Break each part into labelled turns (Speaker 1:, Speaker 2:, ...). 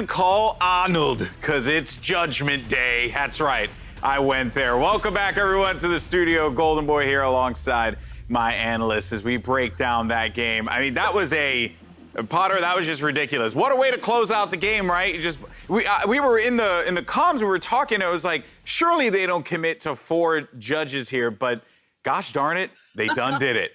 Speaker 1: Call Arnold, because it's Judgment Day. That's right. I went there. Welcome back, everyone, to the studio. Golden Boy here alongside my analysts as we break down that game. I mean, that was Potter, that was just ridiculous. What a way to close out the game, right? We were in the comms, we were talking, it was like, surely they don't commit to 4 judges here, but gosh darn it, they done did it.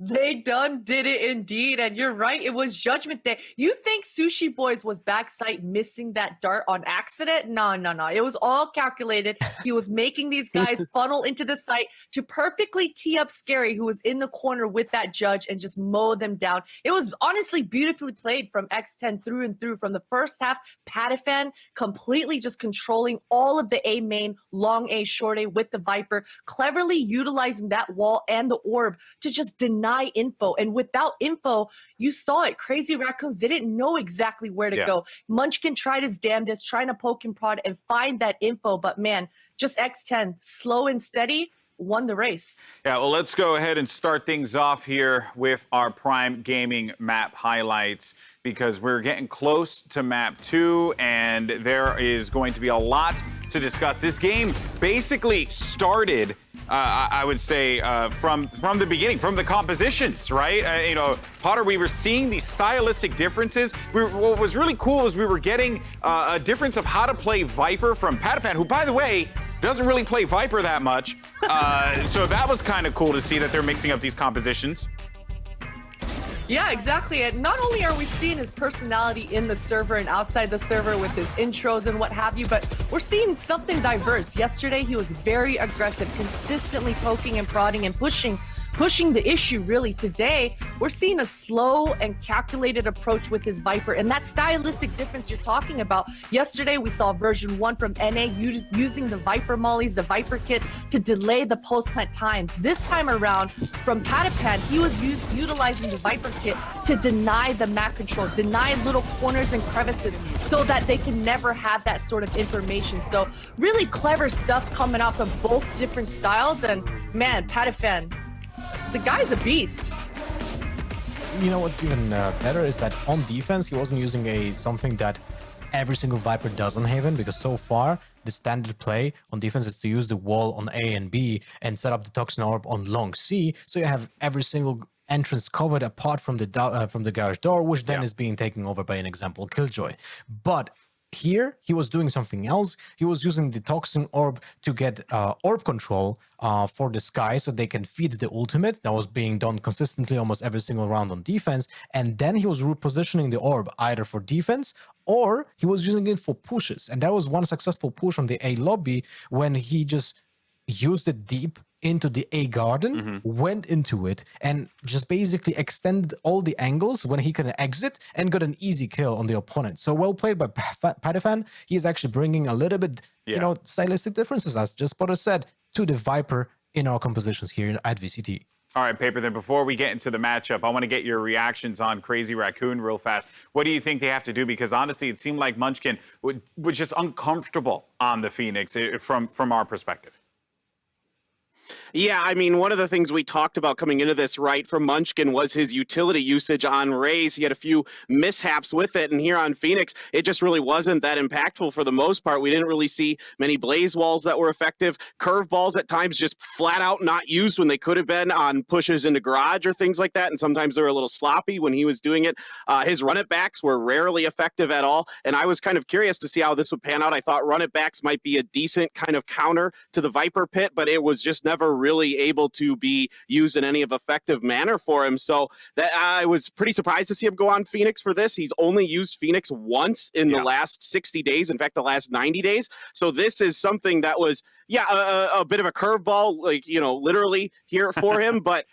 Speaker 2: They done did it indeed, and you're right, it was Judgment Day. You think Sushi Boys was backside missing that dart on accident? No. It was all calculated. He was making these guys funnel into the site to perfectly tee up Scary, who was in the corner with that judge, and just mow them down. It was honestly beautifully played from X10 through and through. From the first half, Patafan completely just controlling all of the A main, long A, short A with the Viper, cleverly utilizing that wall and the orb to just deny info. And without info, you saw it. Crazy Raccoons didn't know exactly where to go. Munchkin tried his damnedest, trying to poke and prod and find that info. But man, just X10, slow and steady, won the race.
Speaker 1: Yeah, well, let's go ahead and start things off here with our Prime Gaming map highlights, because we're getting close to map 2, and there is going to be a lot to discuss. This game basically started, I would say, from the beginning, from the compositions, right? You know, Potter, we were seeing these stylistic differences. What was really cool is we were getting a difference of how to play Viper from Patafan, who, by the way, doesn't really play Viper that much. So that was kind of cool to see that they're mixing up these compositions.
Speaker 2: Yeah, exactly. And not only are we seeing his personality in the server and outside the server with his intros and what have you, but we're seeing something diverse. Yesterday, he was very aggressive, consistently poking and prodding and pushing the issue, really. Today, we're seeing a slow and calculated approach with his Viper, and that stylistic difference you're talking about. Yesterday, we saw version 1 from NA using the Viper mollies, the Viper kit, to delay the post-plant times. This time around, from Patafan, he was utilizing the Viper kit to deny the map control, deny little corners and crevices, so that they can never have that sort of information. So really clever stuff coming out from both different styles, and man, Patafan, the guy's a beast.
Speaker 3: You know what's even better is that on defense, he wasn't using something that every single Viper does on Haven, because so far the standard play on defense is to use the wall on A and B and set up the Toxin Orb on long C, so you have every single entrance covered apart from the garage door, which then is being taken over by an example Killjoy. But here, he was doing something else. He was using the Toxin Orb to get orb control for the Sky, so they can feed the ultimate. That was being done consistently almost every single round on defense. And then he was repositioning the orb either for defense, or he was using it for pushes. And that was one successful push on the A lobby, when he just used it deep into the A garden, went into it, and just basically extended all the angles when he can exit and got an easy kill on the opponent. So well played by Patafan. He is actually bringing a little bit, you know, stylistic differences, as just Potter said, to the Viper in our compositions here at VCT.
Speaker 1: All right, Paper, then before we get into the matchup, I want to get your reactions on Crazy Raccoon real fast. What do you think they have to do? Because honestly, it seemed like Munchkin was just uncomfortable on the Phoenix from our perspective.
Speaker 4: Yeah, I mean, one of the things we talked about coming into this, right, from Munchkin was his utility usage on Raze. He had a few mishaps with it, and here on Phoenix, it just really wasn't that impactful for the most part. We didn't really see many blaze walls that were effective. Curveballs at times just flat out not used when they could have been on pushes into garage or things like that, and sometimes they were a little sloppy when he was doing it. His run-it-backs were rarely effective at all, and I was kind of curious to see how this would pan out. I thought run-it-backs might be a decent kind of counter to the Viper pit, but it was just never really able to be used in any of effective manner for him. So that I was pretty surprised to see him go on Phoenix for this. He's only used Phoenix once in the last 60 days. In fact, the last 90 days. So this is something that was, a bit of a curveball, like, you know, literally here for him, but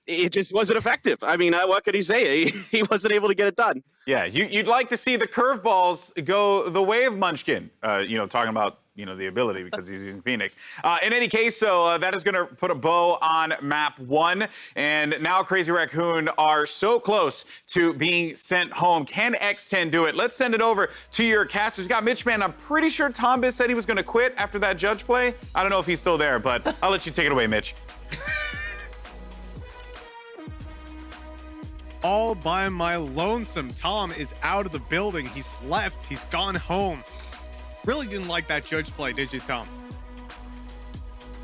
Speaker 4: it just wasn't effective. I mean, what could he say? He wasn't able to get it done.
Speaker 1: Yeah, you'd like to see the curveballs go the way of Munchkin, you know, talking about, you know, the ability, because he's using Phoenix. In any case, so that is going to put a bow on map 1. And now Crazy Raccoon are so close to being sent home. Can X10 do it? Let's send it over to your casters. Got Mitchman. I'm pretty sure Tombis said he was going to quit after that judge play. I don't know if he's still there, but I'll let you take it away, Mitch.
Speaker 5: all by my lonesome. Tom is out of the building. He's left. He's gone home. Really didn't like that judge play, did you, Tom?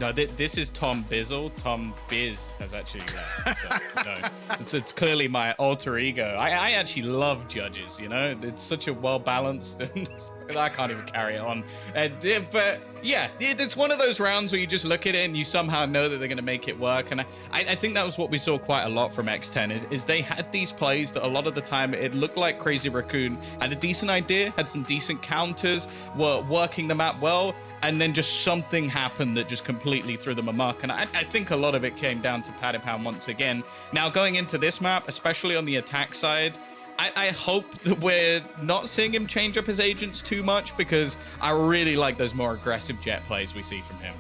Speaker 6: No, this is Tom Bizzle. Tom Biz has actually left. So, no, it's clearly my alter ego. I actually love judges, you know? It's such a well-balanced and I can't even carry it on. But yeah, it's one of those rounds where you just look at it and you somehow know that they're going to make it work. And I think that was what we saw quite a lot from X10 is they had these plays that a lot of the time it looked like Crazy Raccoon had a decent idea, had some decent counters, were working the map well, and then just something happened that just completely threw them amok. And I think a lot of it came down to Padapan once again. Now, going into this map, especially on the attack side, I hope that we're not seeing him change up his agents too much, because I really like those more aggressive jet plays we see from him.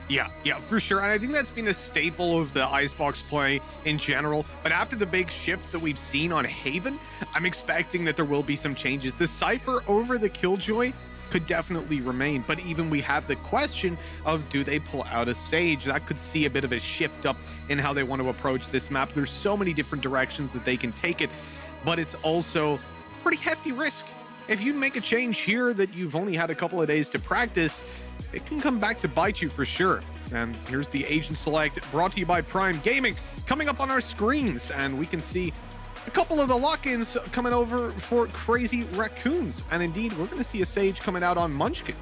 Speaker 5: Yeah, for sure. And I think that's been a staple of the Icebox play in general. But after the big shift that we've seen on Haven, I'm expecting that there will be some changes. The Cypher over the Killjoy could definitely remain, but even we have the question of, do they pull out a Sage? That could see a bit of a shift up in how they want to approach this map. There's so many different directions that they can take it, but it's also pretty hefty risk. If you make a change here that you've only had a couple of days to practice, it can come back to bite you for sure. And here's the agent select brought to you by Prime Gaming coming up on our screens, and we can see a couple of the lock-ins coming over for Crazy Raccoons. And indeed, we're going to see a Sage coming out on Munchkin.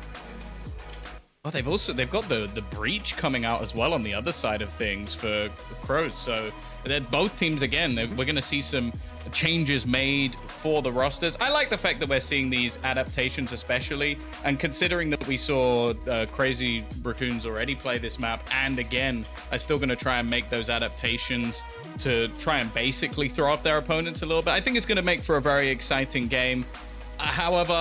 Speaker 6: Well, they've got the Breach coming out as well on the other side of things for Crows. So they're both teams again. We're going to see some changes made for the rosters. I like the fact that we're seeing these adaptations, especially, and considering that we saw Crazy Raccoons already play this map, and again are still going to try and make those adaptations to try and basically throw off their opponents a little bit. I think it's going to make for a very exciting game. However,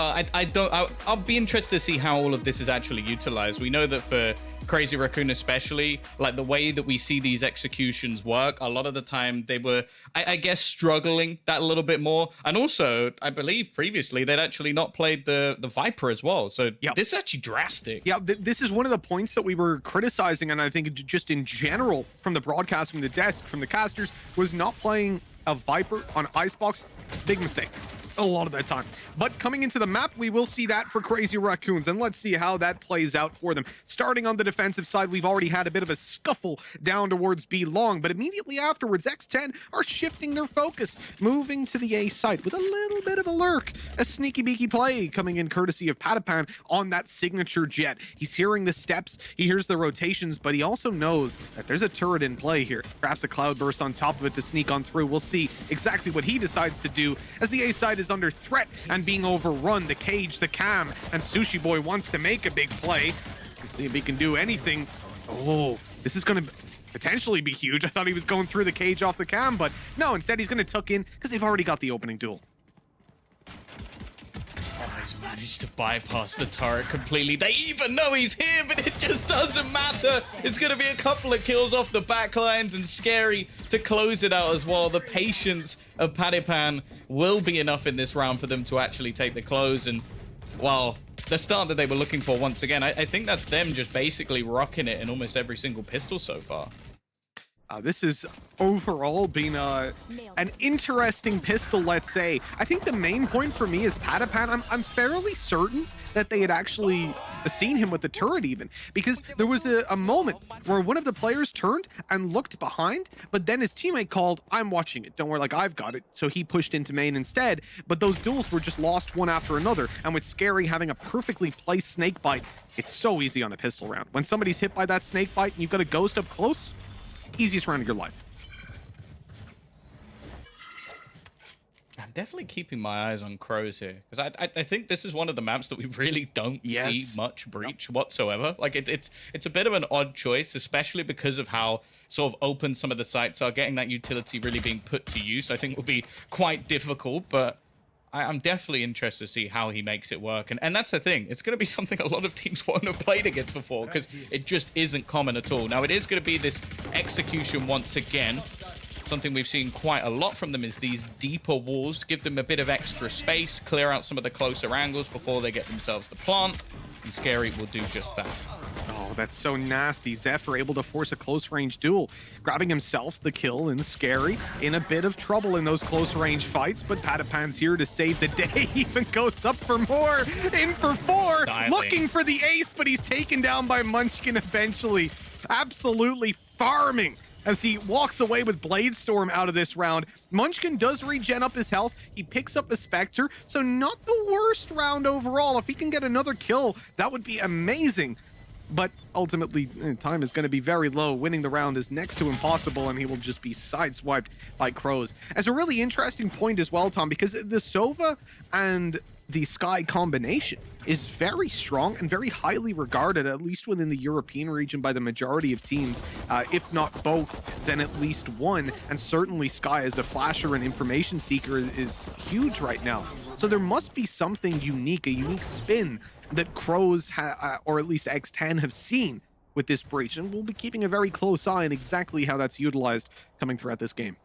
Speaker 6: I'll be interested to see how all of this is actually utilized. We know that for Crazy Raccoon especially, like the way that we see these executions work, a lot of the time they were, I guess, struggling that a little bit more. And also, I believe previously they'd actually not played the Viper as well. So this is actually drastic.
Speaker 5: Yeah, this is one of the points that we were criticizing, and I think just in general from the broadcasting, the desk, from the casters, was not playing a Viper on Icebox. Big mistake a lot of that time. But coming into the map, we will see that for Crazy Raccoons, and let's see how that plays out for them. Starting on the defensive side, we've already had a bit of a scuffle down towards B long, but immediately afterwards, X10 are shifting their focus, moving to the A side with a little bit of a lurk. A sneaky beaky play coming in courtesy of Padapan on that signature jet. He's hearing the steps, he hears the rotations, but he also knows that there's a turret in play here. Perhaps a cloud burst on top of it to sneak on through. We'll see exactly what he decides to do as the A side is under threat and being overrun. The cage, the cam, and Sushi Boy wants to make a big play. Let's see if he can do anything. Oh, this is going to potentially be huge. I thought he was going through the cage off the cam, but no, instead he's going to tuck in because they've already got the opening duel.
Speaker 6: He's managed to bypass the turret completely. They even know he's here, but it just doesn't matter. It's going to be a couple of kills off the backlines, and Scary to close it out as well. The patience of Padapan will be enough in this round for them to actually take the close. And, well, the start that they were looking for once again, I think that's them just basically rocking it in almost every single pistol so far.
Speaker 5: This has overall been an interesting pistol, let's say. I think the main point for me is Padapan. I'm fairly certain that they had actually seen him with the turret even, because there was a moment where one of the players turned and looked behind, but then his teammate called, "I'm watching it, don't worry, like I've got it." So he pushed into main instead, but those duels were just lost one after another. And with Scary having a perfectly placed snake bite, it's so easy on a pistol round. When somebody's hit by that snake bite and you've got a ghost up close, easiest round of your life.
Speaker 6: I'm definitely keeping my eyes on Crows here, because I think this is one of the maps that we really don't see much breach whatsoever. Like it's a bit of an odd choice, especially because of how sort of open some of the sites are. Getting that utility really being put to use, I think, will be quite difficult, but I'm definitely interested to see how he makes it work. And that's the thing. It's going to be something a lot of teams won't have played against before, because it just isn't common at all. Now, it is going to be this execution once again. Something we've seen quite a lot from them is these deeper walls. Give them a bit of extra space, clear out some of the closer angles before they get themselves the plant. And Scary will do just that.
Speaker 5: Oh, Oh, that's so nasty. Zephyr able to force a close-range duel, grabbing himself the kill, and Scary in a bit of trouble in those close-range fights, but Patapan's here to save the day. Even goes up for more, in for 4, looking for the ace, but he's taken down by Munchkin eventually. Absolutely farming as he walks away with Blade Storm out of this round. Munchkin does regen up his health. He picks up a Spectre, so not the worst round overall. If he can get another kill, that would be amazing. But ultimately, time is going to be very low. Winning the round is next to impossible, and he will just be sideswiped by Crows. As a really interesting point as well, Tom, because the Sova and the Sky combination is very strong and very highly regarded, at least within the European region, by the majority of teams. If not both, then at least one. And certainly Sky as a flasher and information seeker is huge right now. So there must be something unique, a unique spin that Crows, or at least X10, have seen with this breach. And we'll be keeping a very close eye on exactly how that's utilized coming throughout this game.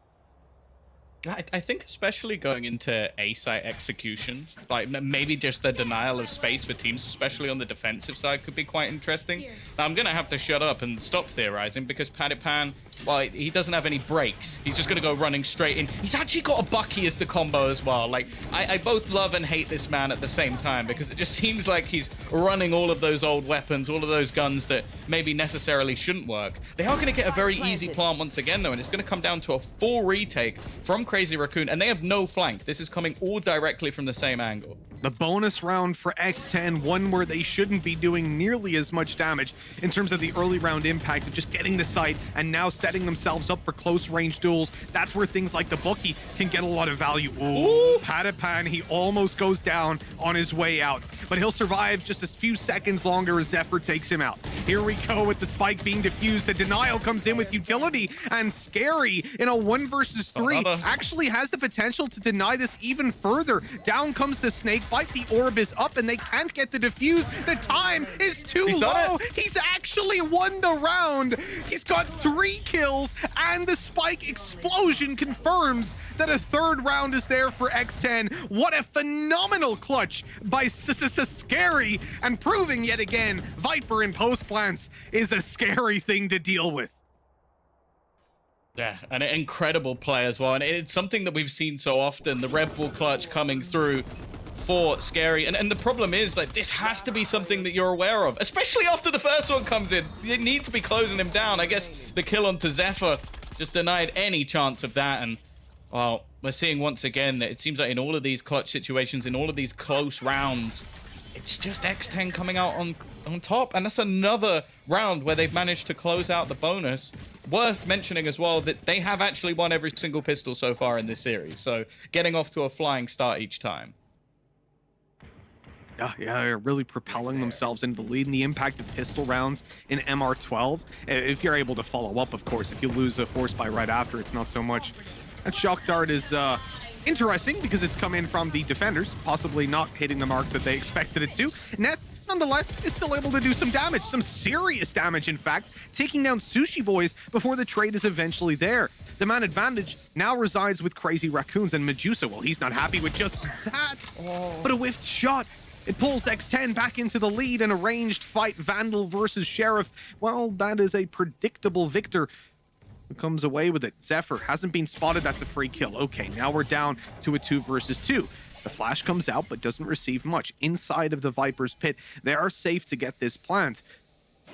Speaker 6: I think especially going into A-site execution, like maybe just the denial of space for teams, especially on the defensive side, could be quite interesting. Now, I'm going to have to shut up and stop theorizing because Patapan, well, he doesn't have any breaks. He's just going to go running straight in. He's actually got a Bucky as the combo as well. Like, I both love and hate this man at the same time because it just seems like he's running all of those old weapons, all of those guns that maybe necessarily shouldn't work. They are going to get a very easy plant once again, though, and it's going to come down to a full retake from Crazy Raccoon, and they have no flank. This is coming all directly from the same angle.
Speaker 5: The bonus round for X10, one where they shouldn't be doing nearly as much damage in terms of the early round impact of just getting the site and now setting themselves up for close range duels. That's where things like the Bucky can get a lot of value. Ooh, Patapan, he almost goes down on his way out, but he'll survive just a few seconds longer as Zephyr takes him out. Here we go with the spike being diffused. The denial comes in with utility, and Scary in a 1 versus 3 actually has the potential to deny this even further. Down comes the snake bite. The orb is up, and they can't get the diffuse. The time is too low. He's actually won the round. He's got 3 kills, and the spike explosion confirms that a third round is there for X10. What a phenomenal clutch by Scary, and proving yet again Viper in post plants is a scary thing to deal with.
Speaker 6: Yeah, an incredible play as well, and it's something that we've seen so often, the Red Bull clutch coming through for Scary. And the problem is, like, this has to be something that you're aware of, especially after the first one comes in. You need to be closing him down. I guess the kill onto Zephyr just denied any chance of that. And, well, we're seeing once again that it seems like in all of these clutch situations, in all of these close rounds, it's just X10 coming out on top. And that's another round where they've managed to close out the bonus. Worth mentioning as well that they have actually won every single pistol so far in this series. So getting off to a flying start each time.
Speaker 5: Yeah, they're really propelling themselves into the lead in the impact of pistol rounds in MR12. If you're able to follow up, of course. If you lose a force by right after, it's not so much. That shock dart is interesting because it's come in from the defenders, possibly not hitting the mark that they expected it to. Neth, nonetheless, is still able to do some damage, some serious damage, in fact, taking down Sushi Boys before the trade is eventually there. The man advantage now resides with Crazy Raccoons, and Medusa, well, he's not happy with just that, but a whiffed shot. It pulls X10 back into the lead in a ranged fight. Vandal versus Sheriff. Well, that is a predictable victor who comes away with it. Zephyr hasn't been spotted. That's a free kill. Okay, now we're down to a 2 versus 2. The flash comes out, but doesn't receive much. Inside of the Viper's pit, they are safe to get this plant,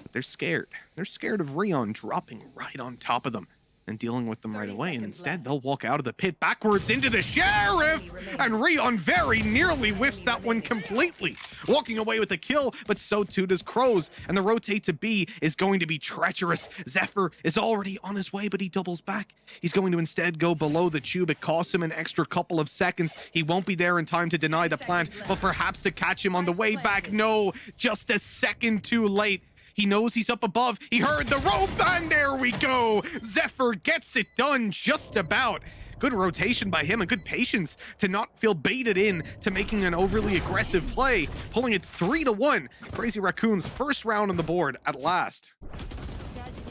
Speaker 5: but they're scared. They're scared of Rion dropping right on top of them and dealing with them right away, and instead they'll walk out of the pit backwards into the Sheriff, and Rion very nearly whiffs that one completely, walking away with the kill, but so too does Crows, and the rotate to B is going to be treacherous. Zephyr is already on his way, but he doubles back. He's going to instead go below the tube. It costs him an extra couple of seconds. He won't be there in time to deny the plant, but perhaps to catch him on the way back. No, just a second too late. He knows he's up above. He heard the rope, and there we go. Zephyr gets it done just about. Good rotation by him and good patience to not feel baited in to making an overly aggressive play, pulling it 3-1. Crazy Raccoon's first round on the board at last.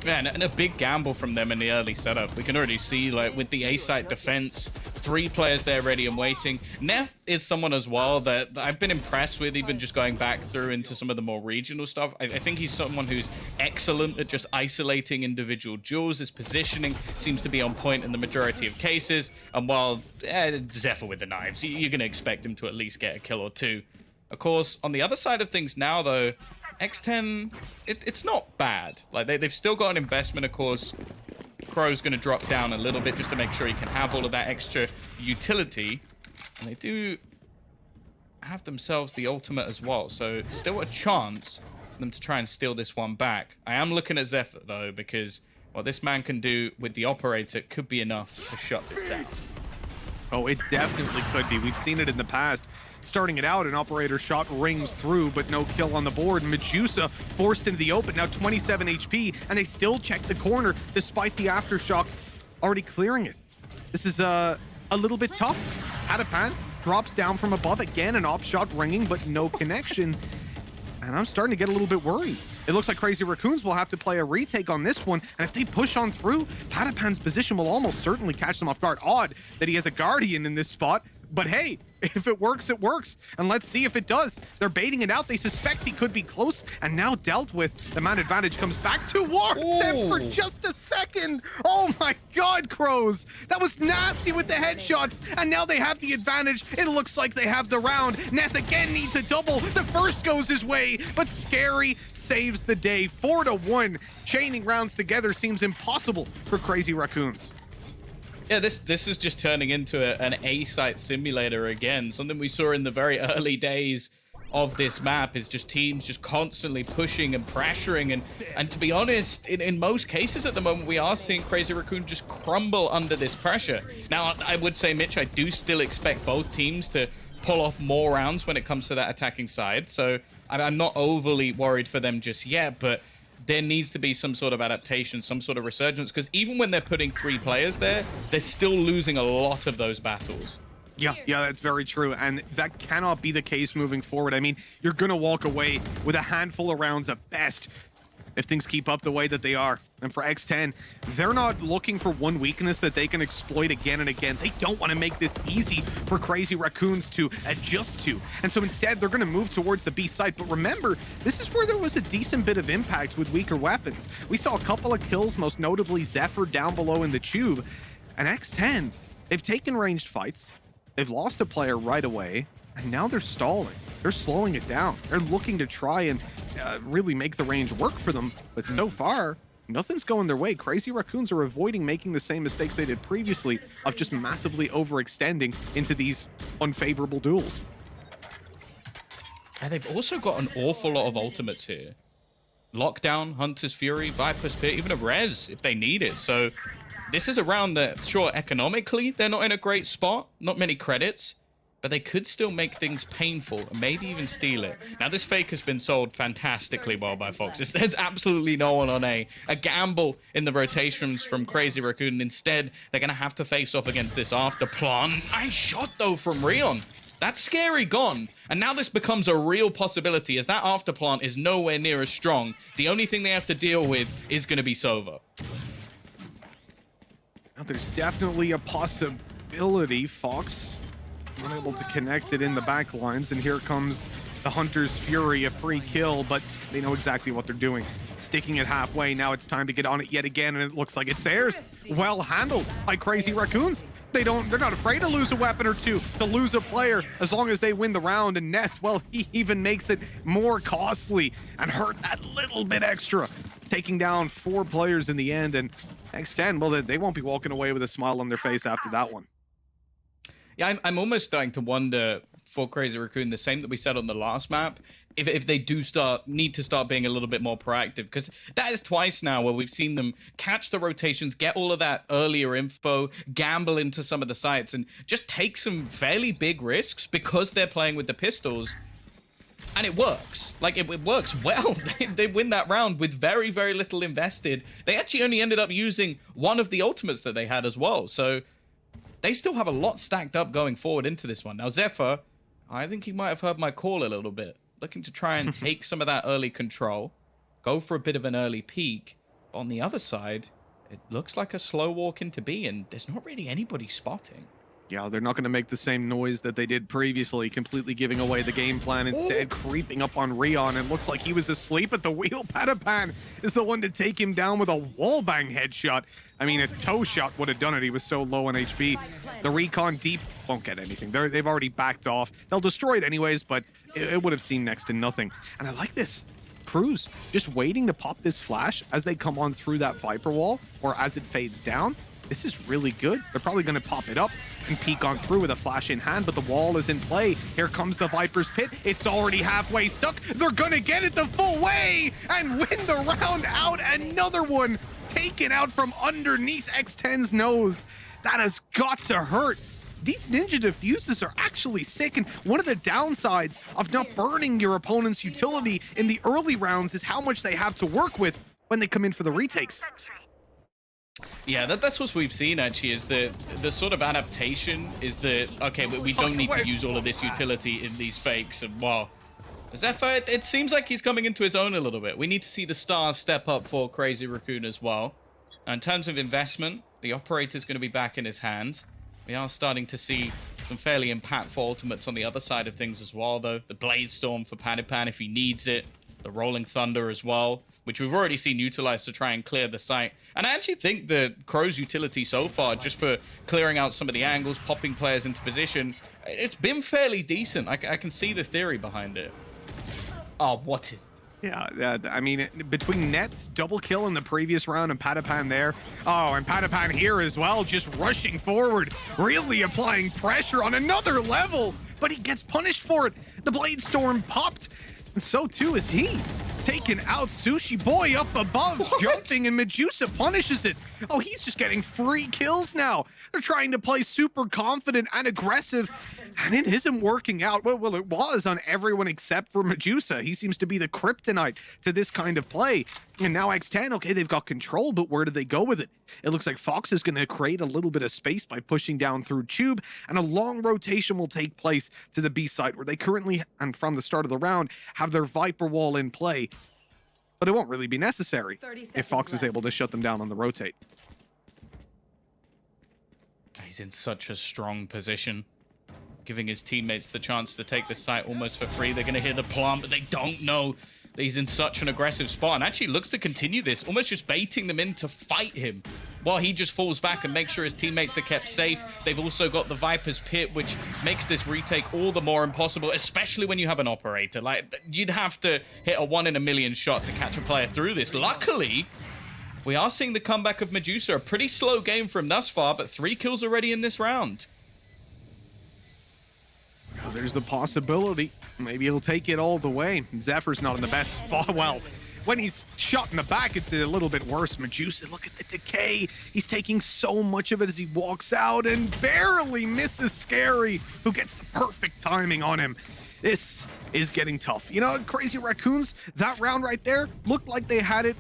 Speaker 6: Yeah, and a big gamble from them in the early setup. We can already see, like, with the A-site defense, 3 players there ready and waiting. Neff is someone as well that I've been impressed with, even just going back through into some of the more regional stuff. I think he's someone who's excellent at just isolating individual duels. His positioning seems to be on point in the majority of cases. And while Zephyr with the knives, you're going to expect him to at least get a kill or 2. Of course, on the other side of things now, though, X10, it's not bad. Like, they've still got an investment, of course. Crow's going to drop down a little bit just to make sure he can have all of that extra utility. And they do have themselves the ultimate as well. So still a chance for them to try and steal this one back. I am looking at Zephyr, though, because what this man can do with the operator could be enough to shut this down.
Speaker 5: Oh, it definitely could be. We've seen it in the past. Starting it out, an operator shot rings through, but no kill on the board. Medusa forced into the open, now 27 HP, and they still check the corner despite the aftershock already clearing it. This is a little bit tough. Hadapan drops down from above again, an op shot ringing, but no connection. And I'm starting to get a little bit worried. It looks like Crazy Raccoons will have to play a retake on this one, and if they push on through, Hadapan's position will almost certainly catch them off guard. Odd that he has a Guardian in this spot, but hey, if it works, it works. And let's see if it does. They're baiting it out. They suspect he could be close and now dealt with. The man advantage comes back toward them for just a second. Oh my God, Crows. That was nasty with the headshots. And now they have the advantage. It looks like they have the round. Neth again needs a double. The first goes his way, but Scary saves the day. 4-1. Chaining rounds together seems impossible for Crazy Raccoons.
Speaker 6: Yeah, this is just turning into an A-site simulator again. Something we saw in the very early days of this map is just teams just constantly pushing and pressuring. And to be honest, in most cases at the moment, we are seeing Crazy Raccoon just crumble under this pressure. Now, I would say, Mitch, I do still expect both teams to pull off more rounds when it comes to that attacking side. So I'm not overly worried for them just yet, but there needs to be some sort of adaptation, some sort of resurgence, because even when they're putting 3 players there, they're still losing a lot of those battles.
Speaker 5: Yeah, that's very true. And that cannot be the case moving forward. I mean, you're going to walk away with a handful of rounds at best if things keep up the way that they are. And for X10, they're not looking for one weakness that they can exploit again and again. They don't want to make this easy for Crazy Raccoons to adjust to. And so instead, they're going to move towards the B site. But remember, this is where there was a decent bit of impact with weaker weapons. We saw a couple of kills, most notably Zephyr down below in the tube. And X10, they've taken ranged fights. They've lost a player right away. And now they're stalling. They're slowing it down. They're looking to try and really make the range work for them. But so far, nothing's going their way. Crazy Raccoons are avoiding making the same mistakes they did previously of just massively overextending into these unfavorable duels.
Speaker 6: And they've also got an awful lot of ultimates here. Lockdown, Hunter's Fury, Viper's Pit, even a Res if they need it. So this is a round that, sure, economically, they're not in a great spot. Not many credits. But they could still make things painful and maybe even steal it. Now, this fake has been sold fantastically well by Fox. There's absolutely no one on a gamble in the rotations from Crazy Raccoon. Instead, they're going to have to face off against this afterplan. Nice shot, though, from Rion. That's Scary gone. And now this becomes a real possibility as that afterplant is nowhere near as strong. The only thing they have to deal with is going to be Sova.
Speaker 5: Now, there's definitely a possibility, Fox unable to connect it in the back lines, and here comes the Hunter's Fury, a free kill, but they know exactly what they're doing. Sticking it halfway, now it's time to get on it yet again, and it looks like it's theirs. Well handled by Crazy Raccoons. They're not afraid to lose a weapon or two, to lose a player, as long as they win the round. And Neth, well, he even makes it more costly and hurt that little bit extra, taking down 4 players in the end. And X10, well, they won't be walking away with a smile on their face after that one.
Speaker 6: Yeah, I'm almost starting to wonder for Crazy Raccoon, the same that we said on the last map, if they do need to start being a little bit more proactive, because that is twice now where we've seen them catch the rotations, get all of that earlier info, gamble into some of the sites, and just take some fairly big risks because they're playing with the pistols. And it works. Like, it works well. They win that round with very, very little invested. They actually only ended up using one of the ultimates that they had as well. So they still have a lot stacked up going forward into this one. Now, Zephyr, I think he might have heard my call a little bit. Looking to try and take some of that early control. Go for a bit of an early peak. On the other side, it looks like a slow walk into B, and there's not really anybody spotting.
Speaker 5: Yeah, they're not going to make the same noise that they did previously, completely giving away the game plan, instead creeping up on Rion. It looks like he was asleep at the wheel. Patapan is the one to take him down with a wallbang headshot. I mean, a toe shot would have done it. He was so low on HP. The recon deep won't get anything. They've already backed off. They'll destroy it anyways, but it would have seen next to nothing. And I like this. Cruz just waiting to pop this flash as they come on through that Viper wall, or as it fades down. This is really good. They're probably going to pop it up and peek on through with a flash in hand, but the wall is in play. Here comes the Viper's pit. It's already halfway stuck. They're going to get it the full way and win the round out. Another one taken out from underneath X10's nose. That has got to hurt. These ninja diffuses are actually sick, and one of the downsides of not burning your opponent's utility in the early rounds is how much they have to work with when they come in for the retakes.
Speaker 6: Yeah, that's what we've seen, actually, is the sort of adaptation is that, okay, we don't need to use all of this utility in these fakes, and wow. Zephyr, it seems like he's coming into his own a little bit. We need to see the stars step up for Crazy Raccoon as well. In terms of investment, the operator's going to be back in his hands. We are starting to see some fairly impactful ultimates on the other side of things as well, though. The Blade Storm for Patapan if he needs it. The Rolling Thunder as well, which we've already seen utilized to try and clear the site. And I actually think that Crow's utility so far, just for clearing out some of the angles, popping players into position, it's been fairly decent. I can see the theory behind it. Oh, what is...
Speaker 5: Yeah, I mean, between Nets, double kill in the previous round, and Patapan there. Oh, and Patapan here as well, just rushing forward, really applying pressure on another level, but he gets punished for it. The Blade Storm popped, and so too is he. Taking out Sushi Boy up above, jumping, and Medusa punishes it. Oh, he's just getting free kills now. They're trying to play super confident and aggressive, and it isn't working out. Well, it was on everyone except for Medusa. He seems to be the kryptonite to this kind of play. And now X10, okay, they've got control, but where do they go with it? It looks like Fox is going to create a little bit of space by pushing down through Tube, and a long rotation will take place to the B site, where they currently, and from the start of the round, have their Viper wall in play. But it won't really be necessary if Fox is able to shut them down on the rotate.
Speaker 6: He's in such a strong position, giving his teammates the chance to take the site almost for free. They're going to hear the plant, but they don't know that he's in such an aggressive spot, and actually looks to continue this, almost just baiting them in to fight him while he just falls back and makes sure his teammates are kept safe. They've also got the Viper's Pit, which makes this retake all the more impossible, especially when you have an operator. Like, you'd have to hit a 1 in a million shot to catch a player through this. Luckily, we are seeing the comeback of Medusa. A pretty slow game from thus far, but 3 kills already in this round.
Speaker 5: There's the possibility. Maybe he'll take it all the way. Zephyr's not in the best spot. Well, when he's shot in the back, it's a little bit worse. Medusa, look at the decay. He's taking so much of it as he walks out and barely misses Scary, who gets the perfect timing on him. This is getting tough. You know, Crazy Raccoons, that round right there looked like they had it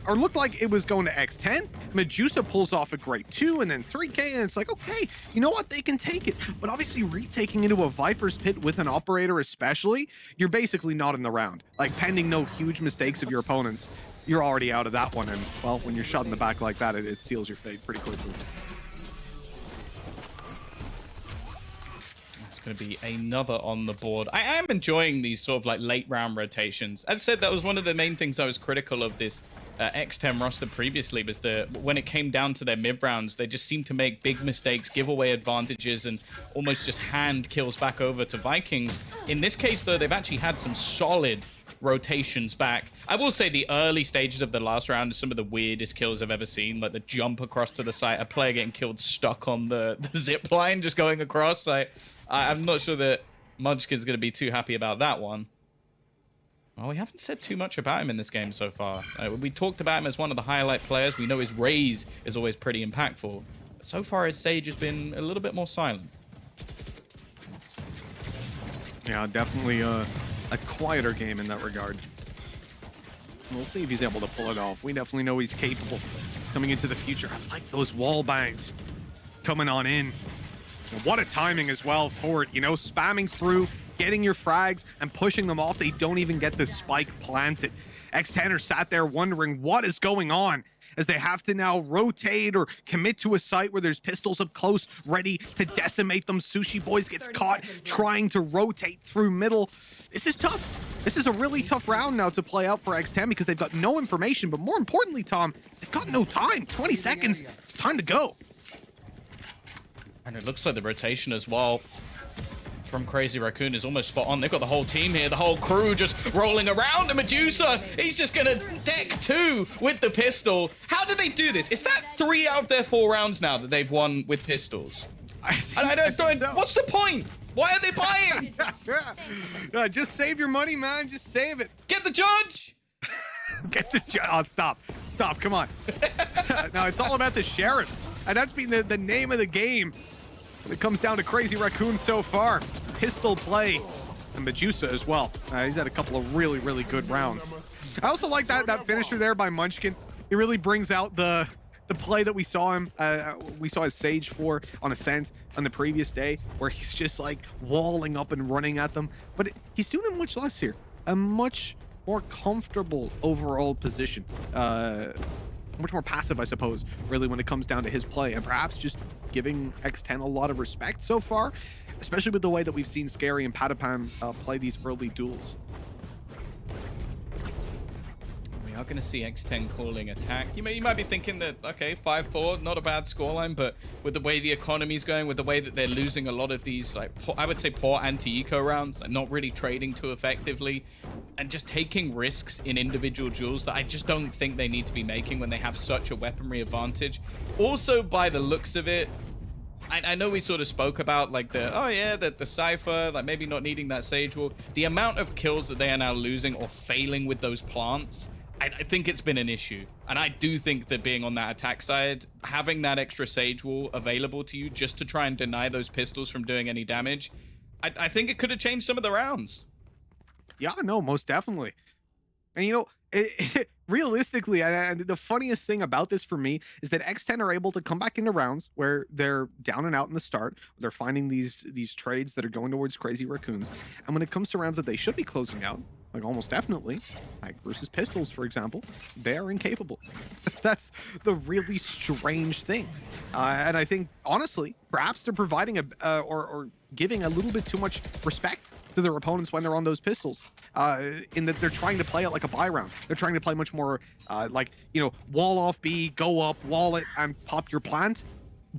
Speaker 5: or looked like it was going to X10. Medusa pulls off a great 2 and then 3K, and it's like, okay, you know what? They can take it. But obviously retaking into a Viper's Pit with an operator especially, you're basically not in the round. Like, pending no huge mistakes of your opponents, you're already out of that one. And, well, when you're shot in the back like that, it seals your fate pretty quickly.
Speaker 6: It's going to be another on the board. I am enjoying these sort of like late round rotations. As I said, that was one of the main things I was critical of this X10 roster previously, was that when it came down to their mid rounds, they just seemed to make big mistakes, give away advantages, and almost just hand kills back over to Vikings. In this case, though, they've actually had some solid rotations back. I will say the early stages of the last round are some of the weirdest kills I've ever seen, like the jump across to the site, a player getting killed stuck on the zip line just going across. I'm not sure that Munchkin's going to be too happy about that one. Well, we haven't said too much about him in this game so far. We talked about him as one of the highlight players. We know his raise is always pretty impactful. But so far, his Sage has been a little bit more silent.
Speaker 5: Yeah, definitely a quieter game in that regard. We'll see if he's able to pull it off. We definitely know he's capable coming into the future. I like those wall bangs coming on in. What a timing as well for it, you know, spamming through, getting your frags and pushing them off. They don't even get the spike planted. X10 are sat there wondering what is going on, as they have to now rotate or commit to a site where there's pistols up close ready to decimate them. Sushi Boys gets caught trying to rotate through middle. This is tough. This is a really tough round now to play out for X10 because they've got no information, but more importantly, Tom, they've got no time. 20 seconds, it's time to go.
Speaker 6: And it looks like the rotation as well from Crazy Raccoon is almost spot on. They've got the whole team here, the whole crew just rolling around. And Medusa, he's just gonna deck 2 with the pistol. How did they do this? Is that 3 out of their 4 rounds now that they've won with pistols? I don't. What's the point? Why are they buying?
Speaker 5: Just save your money, man. Just save it.
Speaker 6: Get the judge.
Speaker 5: Get the judge. Oh, stop. Come on. Now it's all about the sheriff, and that's been the name of the game when it comes down to Crazy Raccoon so far. Pistol play, and Medusa as well. He's had a couple of really, really good rounds. I also like that finisher there by Munchkin. It really brings out the play that we saw him. We saw his Sage for on Ascent on the previous day, where he's just like walling up and running at them. But he's doing it much less here. A much more comfortable overall position. Much more passive, I suppose, really, when it comes down to his play, and perhaps just giving X10 a lot of respect so far, especially with the way that we've seen Scary and Patapan play these early duels.
Speaker 6: We are going to see X10 calling attack. You might be thinking that, okay, 5-4, not a bad scoreline, but with the way the economy's going, with the way that they're losing a lot of these, like, I would say poor anti-eco rounds, and not really trading too effectively, and just taking risks in individual duels that I just don't think they need to be making when they have such a weaponry advantage. Also, by the looks of it, I know we sort of spoke about like the Cypher, like maybe not needing that Sage Wall. The amount of kills that they are now losing or failing with those plants, I think it's been an issue. And I do think that being on that attack side, having that extra Sage Wall available to you just to try and deny those pistols from doing any damage, I think it could have changed some of the rounds.
Speaker 5: Yeah, no, most definitely. And you know, realistically, the funniest thing about this for me is that X10 are able to come back into rounds where they're down and out in the start. They're finding these trades that are going towards Crazy Raccoons. And when it comes to rounds that they should be closing out, like almost definitely, like versus pistols, for example, they are incapable. That's the really strange thing. And I think, honestly, perhaps they're providing or giving a little bit too much respect to their opponents when they're on those pistols, in that they're trying to play it like a buy round. They're trying to play much more like, you know, wall off B, go up, wall it, and pop your plant.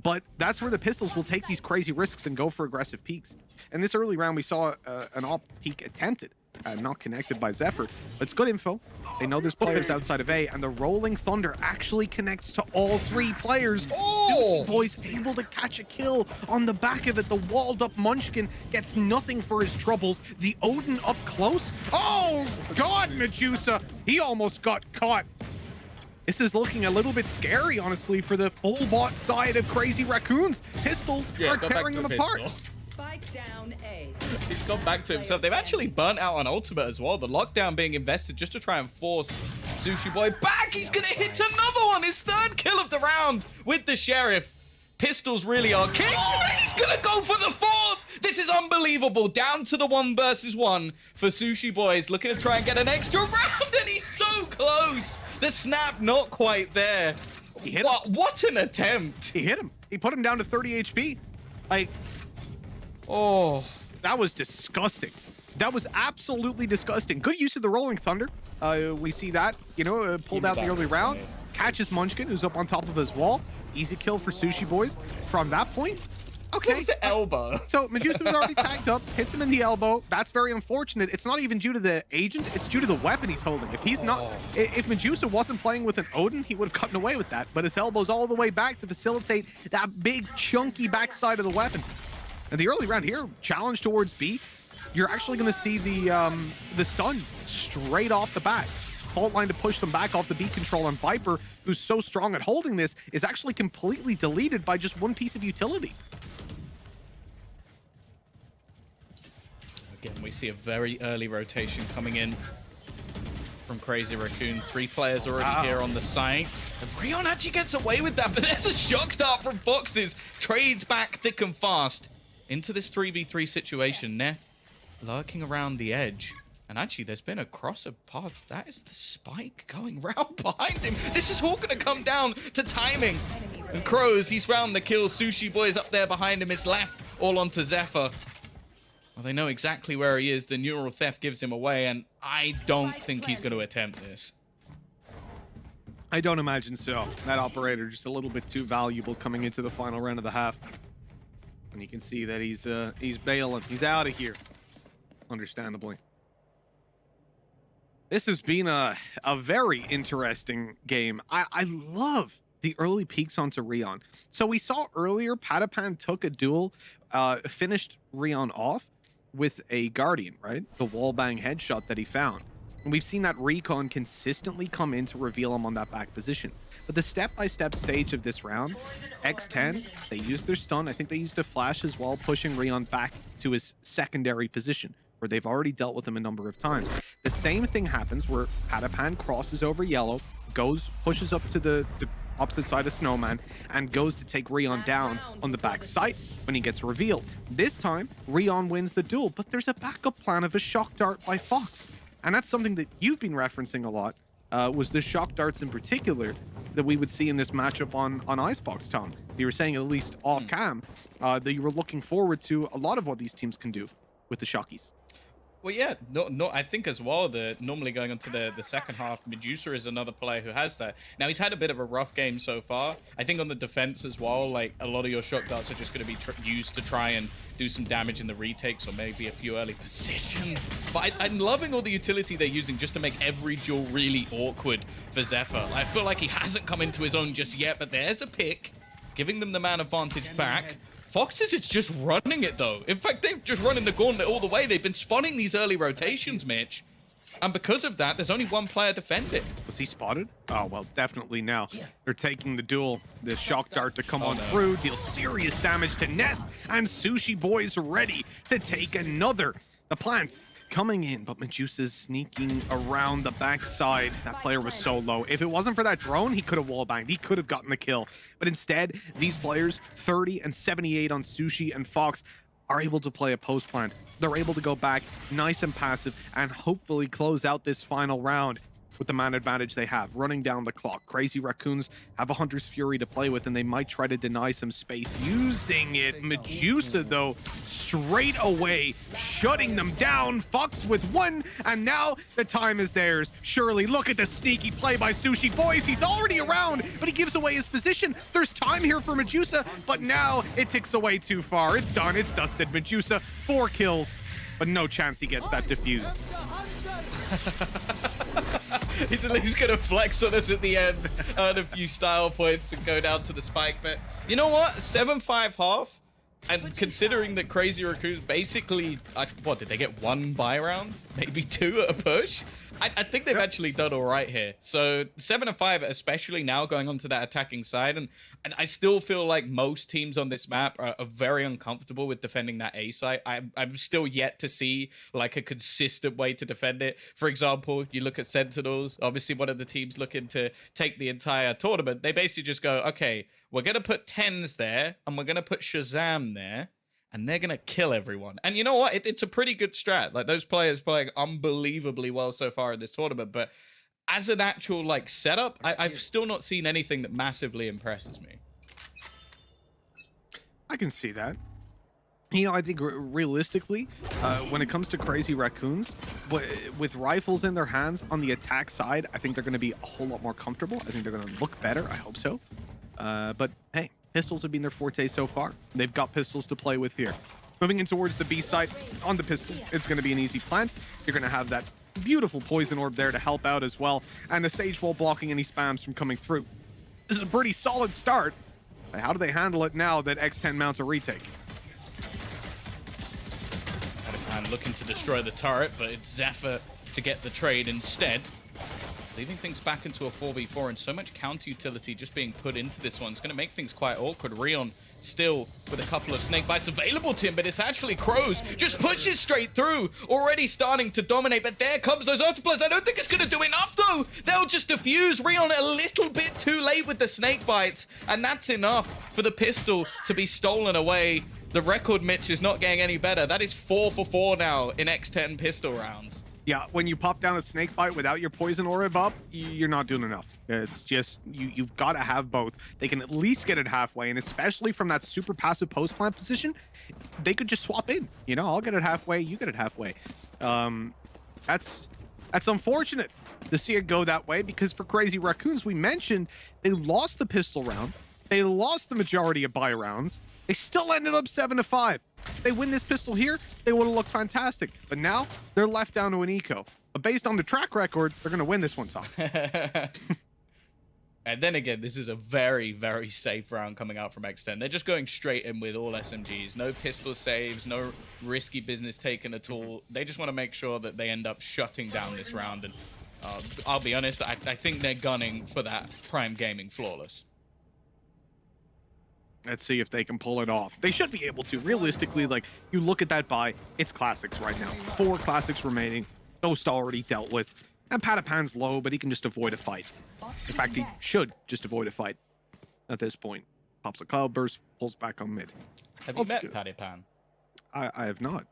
Speaker 5: But that's where the pistols will take these crazy risks and go for aggressive peaks. In this early round, we saw an op peak attempted, not connected by Zephyr. But it's good info. They know there's players outside of A, and the Rolling Thunder actually connects to all 3 players. Oh! Boys able to catch a kill on the back of it. The walled up Munchkin gets nothing for his troubles. The Odin up close. Oh, God, Medusa. He almost got caught. This is looking a little bit scary, honestly, for the full bot side of Crazy Raccoons. Pistols are tearing them apart.
Speaker 7: Spike down A.
Speaker 6: He's gone back to himself. They've actually burnt out on ultimate as well. The lockdown being invested just to try and force Sushi Boy back. He's going to hit another one. His 3rd kill of the round with the Sheriff. Pistols really are king. He's going to go for the 4th. This is unbelievable. Down to the 1 versus 1 for Sushi Boys. Looking to try and get an extra round, and he's so close. The snap not quite there.
Speaker 5: He hit him.
Speaker 6: What an attempt.
Speaker 5: He hit him. He put him down to 30 HP. Like,
Speaker 6: oh,
Speaker 5: that was disgusting. That was absolutely disgusting. Good use of the Rolling Thunder. We see that, you know, pulled out the early round. Catches Munchkin, who's up on top of his wall. Easy kill for Sushi Boys. From that point, okay.
Speaker 6: What was the elbow?
Speaker 5: So Medusa was already tagged up, hits him in the elbow. That's very unfortunate. It's not even due to the agent, it's due to the weapon he's holding. If he's not, if Medusa wasn't playing with an Odin, he would have gotten away with that. But his elbow's all the way back to facilitate that big chunky backside of the weapon. And the early round here, challenge towards B, you're actually going to see the stun straight off the bat. Fault line to push them back off the B control, and Viper, who's so strong at holding this, is actually completely deleted by just 1 piece of utility.
Speaker 6: Again, we see a very early rotation coming in from Crazy Raccoon. 3 players already here on the site. And Freon actually gets away with that, but there's a shock dart from Foxes. Trades back thick and fast into this 3v3 situation. Neth lurking around the edge. And actually, there's been a crosser path. That is the spike going round behind him. This is all going to come down to timing. And Crows, he's found the kill. Sushi Boy's up there behind him. It's left all onto Zephyr. Well, they know exactly where he is. The neural theft gives him away, and I don't think he's going to attempt this.
Speaker 5: I don't imagine so. That operator just a little bit too valuable coming into the final round of the half. And you can see that he's bailing. He's out of here. Understandably. This has been a very interesting game. I love the early peaks onto Rion. So we saw earlier, Patapan took a duel, finished Rion off with a Guardian, right? The wallbang headshot that he found. And we've seen that Recon consistently come in to reveal him on that back position. But the step-by-step stage of this round, X10, they used their stun. I think they used a flash as well, pushing Rion back to his secondary position, where they've already dealt with him a number of times. The same thing happens where Patapan crosses over yellow, pushes up to the opposite side of Snowman, and goes to take Rion down on the back site when he gets revealed. This time, Rion wins the duel, but there's a backup plan of a shock dart by Fox. And that's something that you've been referencing a lot, was the shock darts in particular that we would see in this matchup on Icebox, Tom. You were saying, at least off cam, that you were looking forward to a lot of what these teams can do with the shockies.
Speaker 6: Well, yeah, no, I think as well that normally going into the second half, Medusa is another player who has that. Now, he's had a bit of a rough game so far. I think on the defense as well, like, a lot of your shock darts are just going to be used to try and do some damage in the retakes or maybe a few early positions. But I'm loving all the utility they're using just to make every duel really awkward for Zephyr. I feel like he hasn't come into his own just yet, but there's a pick, giving them the man advantage back. Foxes is just running it, though. In fact, they've just running the gauntlet all the way. They've been spawning these early rotations, Mitch. And because of that, there's only one player defending.
Speaker 5: Was he spotted? Oh, well, definitely now. They're taking the duel. The shock dart to come on through, deal serious damage to Neth, and Sushi Boy's ready to take another. The plant coming in, but Medusa's sneaking around the backside. That player was so low. If it wasn't for that drone, he could have wallbanged. He could have gotten the kill. But instead, these players, 30 and 78 on Sushi and Fox, are able to play a post plant. They're able to go back nice and passive and hopefully close out this final round with the man advantage they have, running down the clock. Crazy Raccoons have a Hunter's Fury to play with, and they might try to deny some space using it. Medusa, though, straight away, shutting them down. Fox with one, and now the time is theirs. Surely, look at the sneaky play by Sushi. Boys, he's already around, but he gives away his position. There's time here for Medusa, but now it ticks away too far. It's done. It's dusted. Medusa, 4 kills, but no chance he gets that diffused.
Speaker 6: He's at least gonna flex on us at the end, earn a few style points and go down to the spike. But you know what? 7-5 half, and considering that Crazy Raccoons basically, what, did they get 1 buy round? Maybe 2 at a push? I think they've actually done all right here. So 7-5, especially now going onto that attacking side. And I still feel like most teams on this map are very uncomfortable with defending that A site. I'm still yet to see like a consistent way to defend it. For example, you look at Sentinels, obviously one of the teams looking to take the entire tournament. They basically just go, okay, we're going to put 10s there and we're going to put Shazam there. And they're going to kill everyone. And you know what? It's a pretty good strat. Like, those players playing unbelievably well so far in this tournament. But as an actual, like, setup, I've still not seen anything that massively impresses me.
Speaker 5: I can see that. You know, I think realistically, when it comes to Crazy Raccoons, with rifles in their hands on the attack side, I think they're going to be a whole lot more comfortable. I think they're going to look better. I hope so. But, hey. Pistols have been their forte so far. They've got pistols to play with here. Moving in towards the B site on the pistol, it's going to be an easy plant. You're going to have that beautiful poison orb there to help out as well. And the Sage Wall blocking any spams from coming through. This is a pretty solid start. But how do they handle it now that X10 mounts a retake?
Speaker 6: And looking to destroy the turret, but it's Zephyr to get the trade instead. Leaving things back into a 4v4, and so much counter utility just being put into this one. It's going to make things quite awkward. Rion still with a couple of snake bites available to him, but it's actually Crows. Just pushes straight through, already starting to dominate, but there comes those multipliers. I don't think it's going to do enough, though. They'll just defuse Rion a little bit too late with the snake bites, and that's enough for the pistol to be stolen away. The record, Mitch, is not getting any better. That is 4 for 4 now in X10 pistol rounds.
Speaker 5: Yeah, when you pop down a snake bite without your poison orb up, you're not doing enough. It's just, you've got to have both. They can at least get it halfway, and especially from that super passive post plant position, they could just swap in. You know, I'll get it halfway, you get it halfway. That's unfortunate to see it go that way, because for Crazy Raccoons, we mentioned they lost the pistol round. They lost the majority of buy rounds. They still ended up 7-5. If they win this pistol here, they would have looked fantastic. But now they're left down to an eco. But based on the track record, they're going to win this one, Tom.
Speaker 6: And then again, this is a very, very safe round coming out from X10. They're just going straight in with all SMGs. No pistol saves, no risky business taken at all. They just want to make sure that they end up shutting down this round. And I'll be honest, I think they're gunning for that Prime Gaming Flawless.
Speaker 5: Let's see if they can pull it off. They should be able to. Realistically, like, you look at that buy, it's classics right now. 4 classics remaining. Ghost already dealt with. And Patapan's low, but he can just avoid a fight. In fact, he should just avoid a fight at this point. Pops a cloud burst, pulls back on mid.
Speaker 6: Have you met Patapan?
Speaker 5: I have not.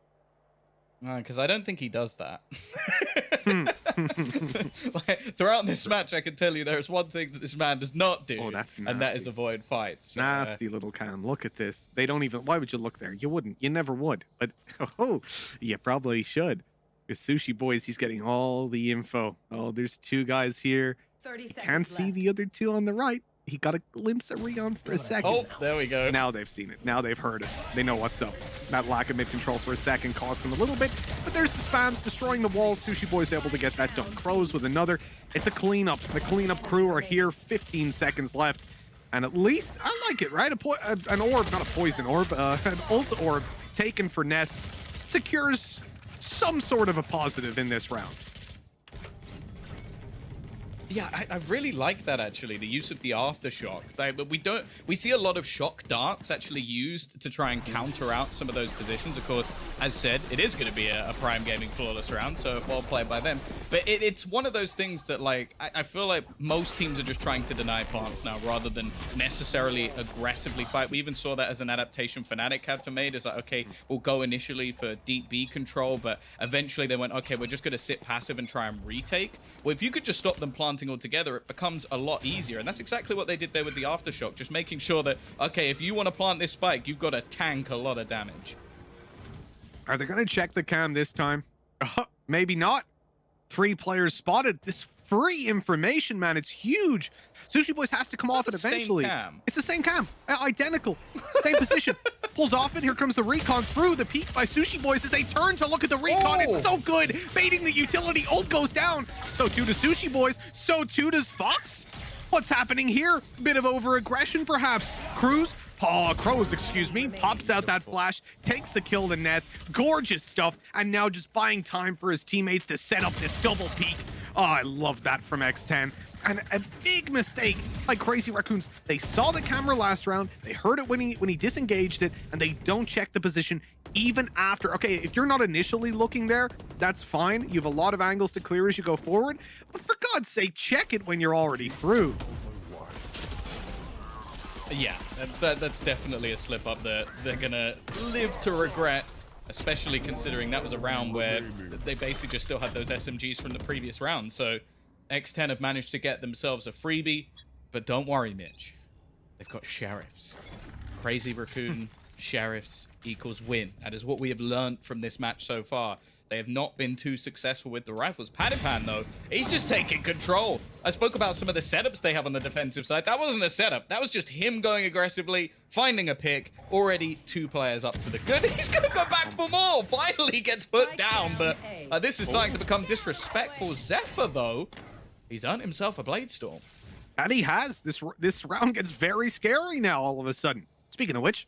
Speaker 6: Because I don't think he does that. Like, throughout this match, I can tell you there's one thing that this man does not do,
Speaker 5: Oh, that's
Speaker 6: and that
Speaker 5: nasty.
Speaker 6: is avoid fights.
Speaker 5: Nasty little Cam. Look at this. They don't even... Why would you look there? You wouldn't. You never would. But, oh, you probably should. With Sushi Boys, he's getting all the info. Oh, there's 2 guys here.
Speaker 7: 30 seconds
Speaker 5: Can't see
Speaker 7: left.
Speaker 5: the other 2 on the right. He got a glimpse of Rion for a second.
Speaker 6: Oh, there we go.
Speaker 5: Now they've seen it. Now they've heard it. They know what's up. That lack of mid-control for a second cost them a little bit, but there's the spams destroying the walls. Sushi Boy's able to get that done. Crows with another. It's a cleanup. The cleanup crew are here. 15 seconds left. And at least, I like it, right? An orb, not a poison orb, an ult orb taken for net secures some sort of a positive in this round.
Speaker 6: Yeah, I really like that, actually, the use of the aftershock. But we see a lot of shock darts actually used to try and counter out some of those positions. Of course, as said, it is going to be a Prime Gaming Flawless round, so well played by them. But it's one of those things that, like, I feel like most teams are just trying to deny plants now rather than necessarily aggressively fight. We even saw that as an adaptation Fnatic have to made. It's like, okay, we'll go initially for deep B control, but eventually they went, okay, we're just going to sit passive and try and retake. Well, if you could just stop them planting altogether, it becomes a lot easier. And that's exactly what they did there with the aftershock, just making sure that, okay, if you want to plant this spike, you've got to tank a lot of damage.
Speaker 5: Are they going to check the cam this time? Maybe not. 3 players spotted. This free information, man, it's huge. Sushi Boys has to come off it eventually. It's the same cam. Identical. Same position. Pulls off it. Here comes the recon through the peak by Sushi Boys as they turn to look at the recon.
Speaker 6: Oh.
Speaker 5: It's so good. Baiting the utility. Ult goes down. So too does Sushi Boys. So too does Fox. What's happening here? Bit of over-aggression, perhaps. Crows, excuse me, pops out that flash, takes the kill to net. Gorgeous stuff. And now just buying time for his teammates to set up this double peak. Oh, I love that from X10. And a big mistake by Crazy Raccoons. They saw the camera last round, they heard it when he disengaged it, and they don't check the position even after. Okay, if you're not initially looking there, that's fine. You have a lot of angles to clear as you go forward, but for God's sake, check it when you're already through.
Speaker 6: Yeah, that's definitely a slip up that they're gonna live to regret, especially considering that was a round where they basically just still had those SMGs from the previous round. So X10 have managed to get themselves a freebie, but don't worry, Mitch. They've got sheriffs. Crazy Raccoon, sheriffs equals win. That is what we have learned from this match so far. They have not been too successful with the rifles. Patapan, though, he's just taking control. I spoke about some of the setups they have on the defensive side. That wasn't a setup. That was just him going aggressively, finding a pick. Already 2 players up to the good. He's going to go back for more. Finally gets put down, but this is starting to become disrespectful. Zephyr, though, he's earned himself a Blade Storm.
Speaker 5: And he has. This round gets very scary now all of a sudden. Speaking of which,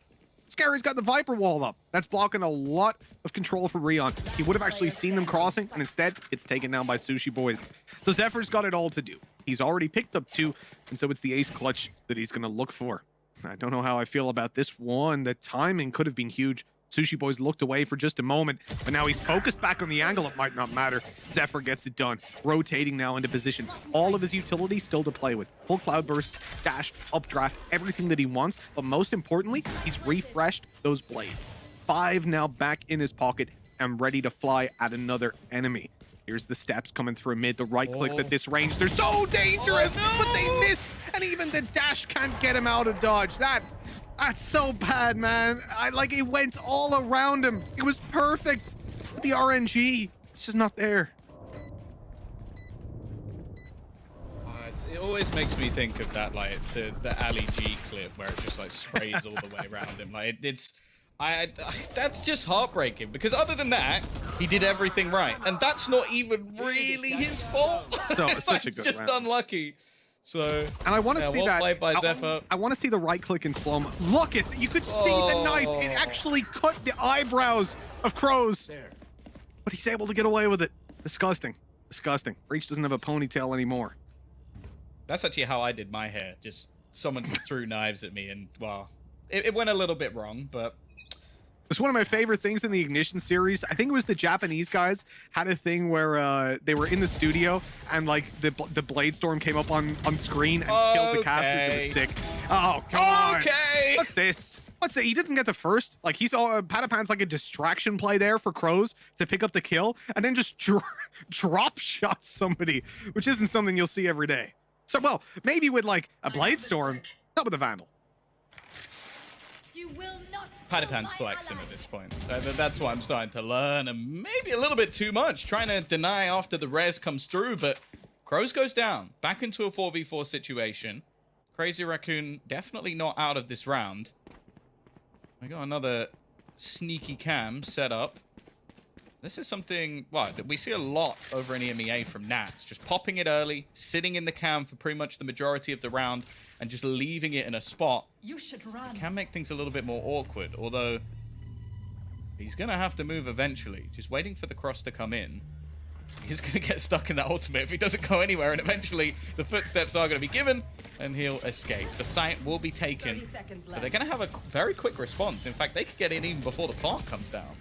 Speaker 5: Scary's got the Viper wall up. That's blocking a lot of control for Rion. He would have actually seen them crossing, and instead, it's taken down by Sushi Boys. So Zephyr's got it all to do. He's already picked up 2, and so it's the ace clutch that he's going to look for. I don't know how I feel about this one. The timing could have been huge. Sushi Boys looked away for just a moment, but now he's focused back on the angle. It might not matter. Zephyr gets it done, rotating now into position. All of his utility still to play with. Full cloud bursts, dash, updraft, everything that he wants. But most importantly, he's refreshed those blades. 5 now back in his pocket and ready to fly at another enemy. Here's the steps coming through mid, the right clicks at this range. They're so dangerous, but they miss. And even the dash can't get him out of dodge. That's so bad, man. Like, it went all around him. It was perfect. The RNG, it's just not there.
Speaker 6: It always makes me think of that, like, the Ali G clip where it just, like, sprays all the way around him. Like, that's just heartbreaking, because other than that, he did everything right. And that's not even really his fault.
Speaker 5: So, such a good
Speaker 6: It's just
Speaker 5: round.
Speaker 6: unlucky. So,
Speaker 5: and I want to see
Speaker 6: well
Speaker 5: that.
Speaker 6: played by Zephyr.
Speaker 5: I want to see the right click in slow mo. Look at you could see the knife. It actually cut the eyebrows of Crows. But he's able to get away with it. Disgusting. Disgusting. Breach doesn't have a ponytail anymore.
Speaker 6: That's actually how I did my hair. Just someone threw knives at me, and well, it went a little bit wrong, but
Speaker 5: It's one of my favorite things in the Ignition series. I think it was the Japanese guys had a thing where they were in the studio and like the blade storm came up on screen and killed the casters. It was sick. Oh, come on.
Speaker 6: Okay.
Speaker 5: What's this? What's it? He doesn't get the first. Like he's all Patapan's like a distraction play there for Crows to pick up the kill and then just drop shot somebody, which isn't something you'll see every day. So, well, maybe with like a blade storm, not with a Vandal.
Speaker 7: You will not.
Speaker 6: Patapan's flexing at this point. That's what I'm starting to learn, and maybe a little bit too much, trying to deny after the res comes through, but Crows goes down, back into a 4v4 situation. Crazy Raccoon definitely not out of this round. We got another sneaky cam set up. This is something, well, we see a lot over in EMEA from Nats, just popping it early, sitting in the cam for pretty much the majority of the round, and just leaving it in a spot.
Speaker 7: You should run.
Speaker 6: Can make things a little bit more awkward, although he's going to have to move eventually. Just waiting for the cross to come in. He's going to get stuck in that ultimate if he doesn't go anywhere, and eventually the footsteps are going to be given, and he'll escape. The site will be taken,
Speaker 7: 30 seconds
Speaker 6: but
Speaker 7: left.
Speaker 6: they're going to have a very quick response. In fact, they could get in even before the plant comes down.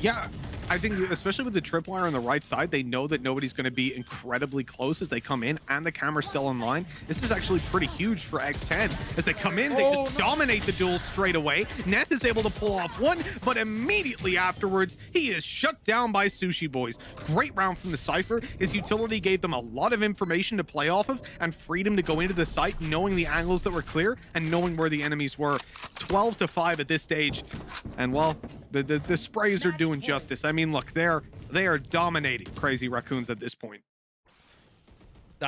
Speaker 5: Yeah, I think especially with the tripwire on the right side, they know that nobody's going to be incredibly close as they come in, and the camera's still online. This is actually pretty huge for X10. As they come in, they just dominate the duel straight away. Neth is able to pull off one, but immediately afterwards, he is shut down by Sushi Boys. Great round from the Cypher. His utility gave them a lot of information to play off of and freed him to go into the site, knowing the angles that were clear and knowing where the enemies were. 12-5 at this stage. And well, the sprays are doing justice. I mean, look, they are dominating Crazy Raccoons at this point.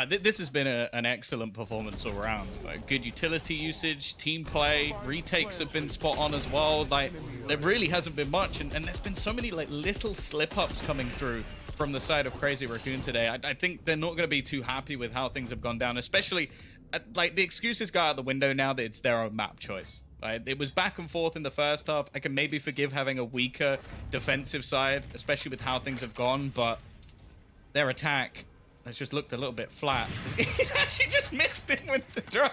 Speaker 6: This has been an excellent performance all around. Like, good utility usage, team play, retakes have been spot on as well. Like, there really hasn't been much, and there's been so many like little slip-ups coming through from the side of Crazy Raccoon today. I think they're not going to be too happy with how things have gone down, especially like the excuses go out the window now that it's their own map choice. It was back and forth in the first half. I can maybe forgive having a weaker defensive side, especially with how things have gone, but their attack has just looked a little bit flat. He's actually just missed him with the drone.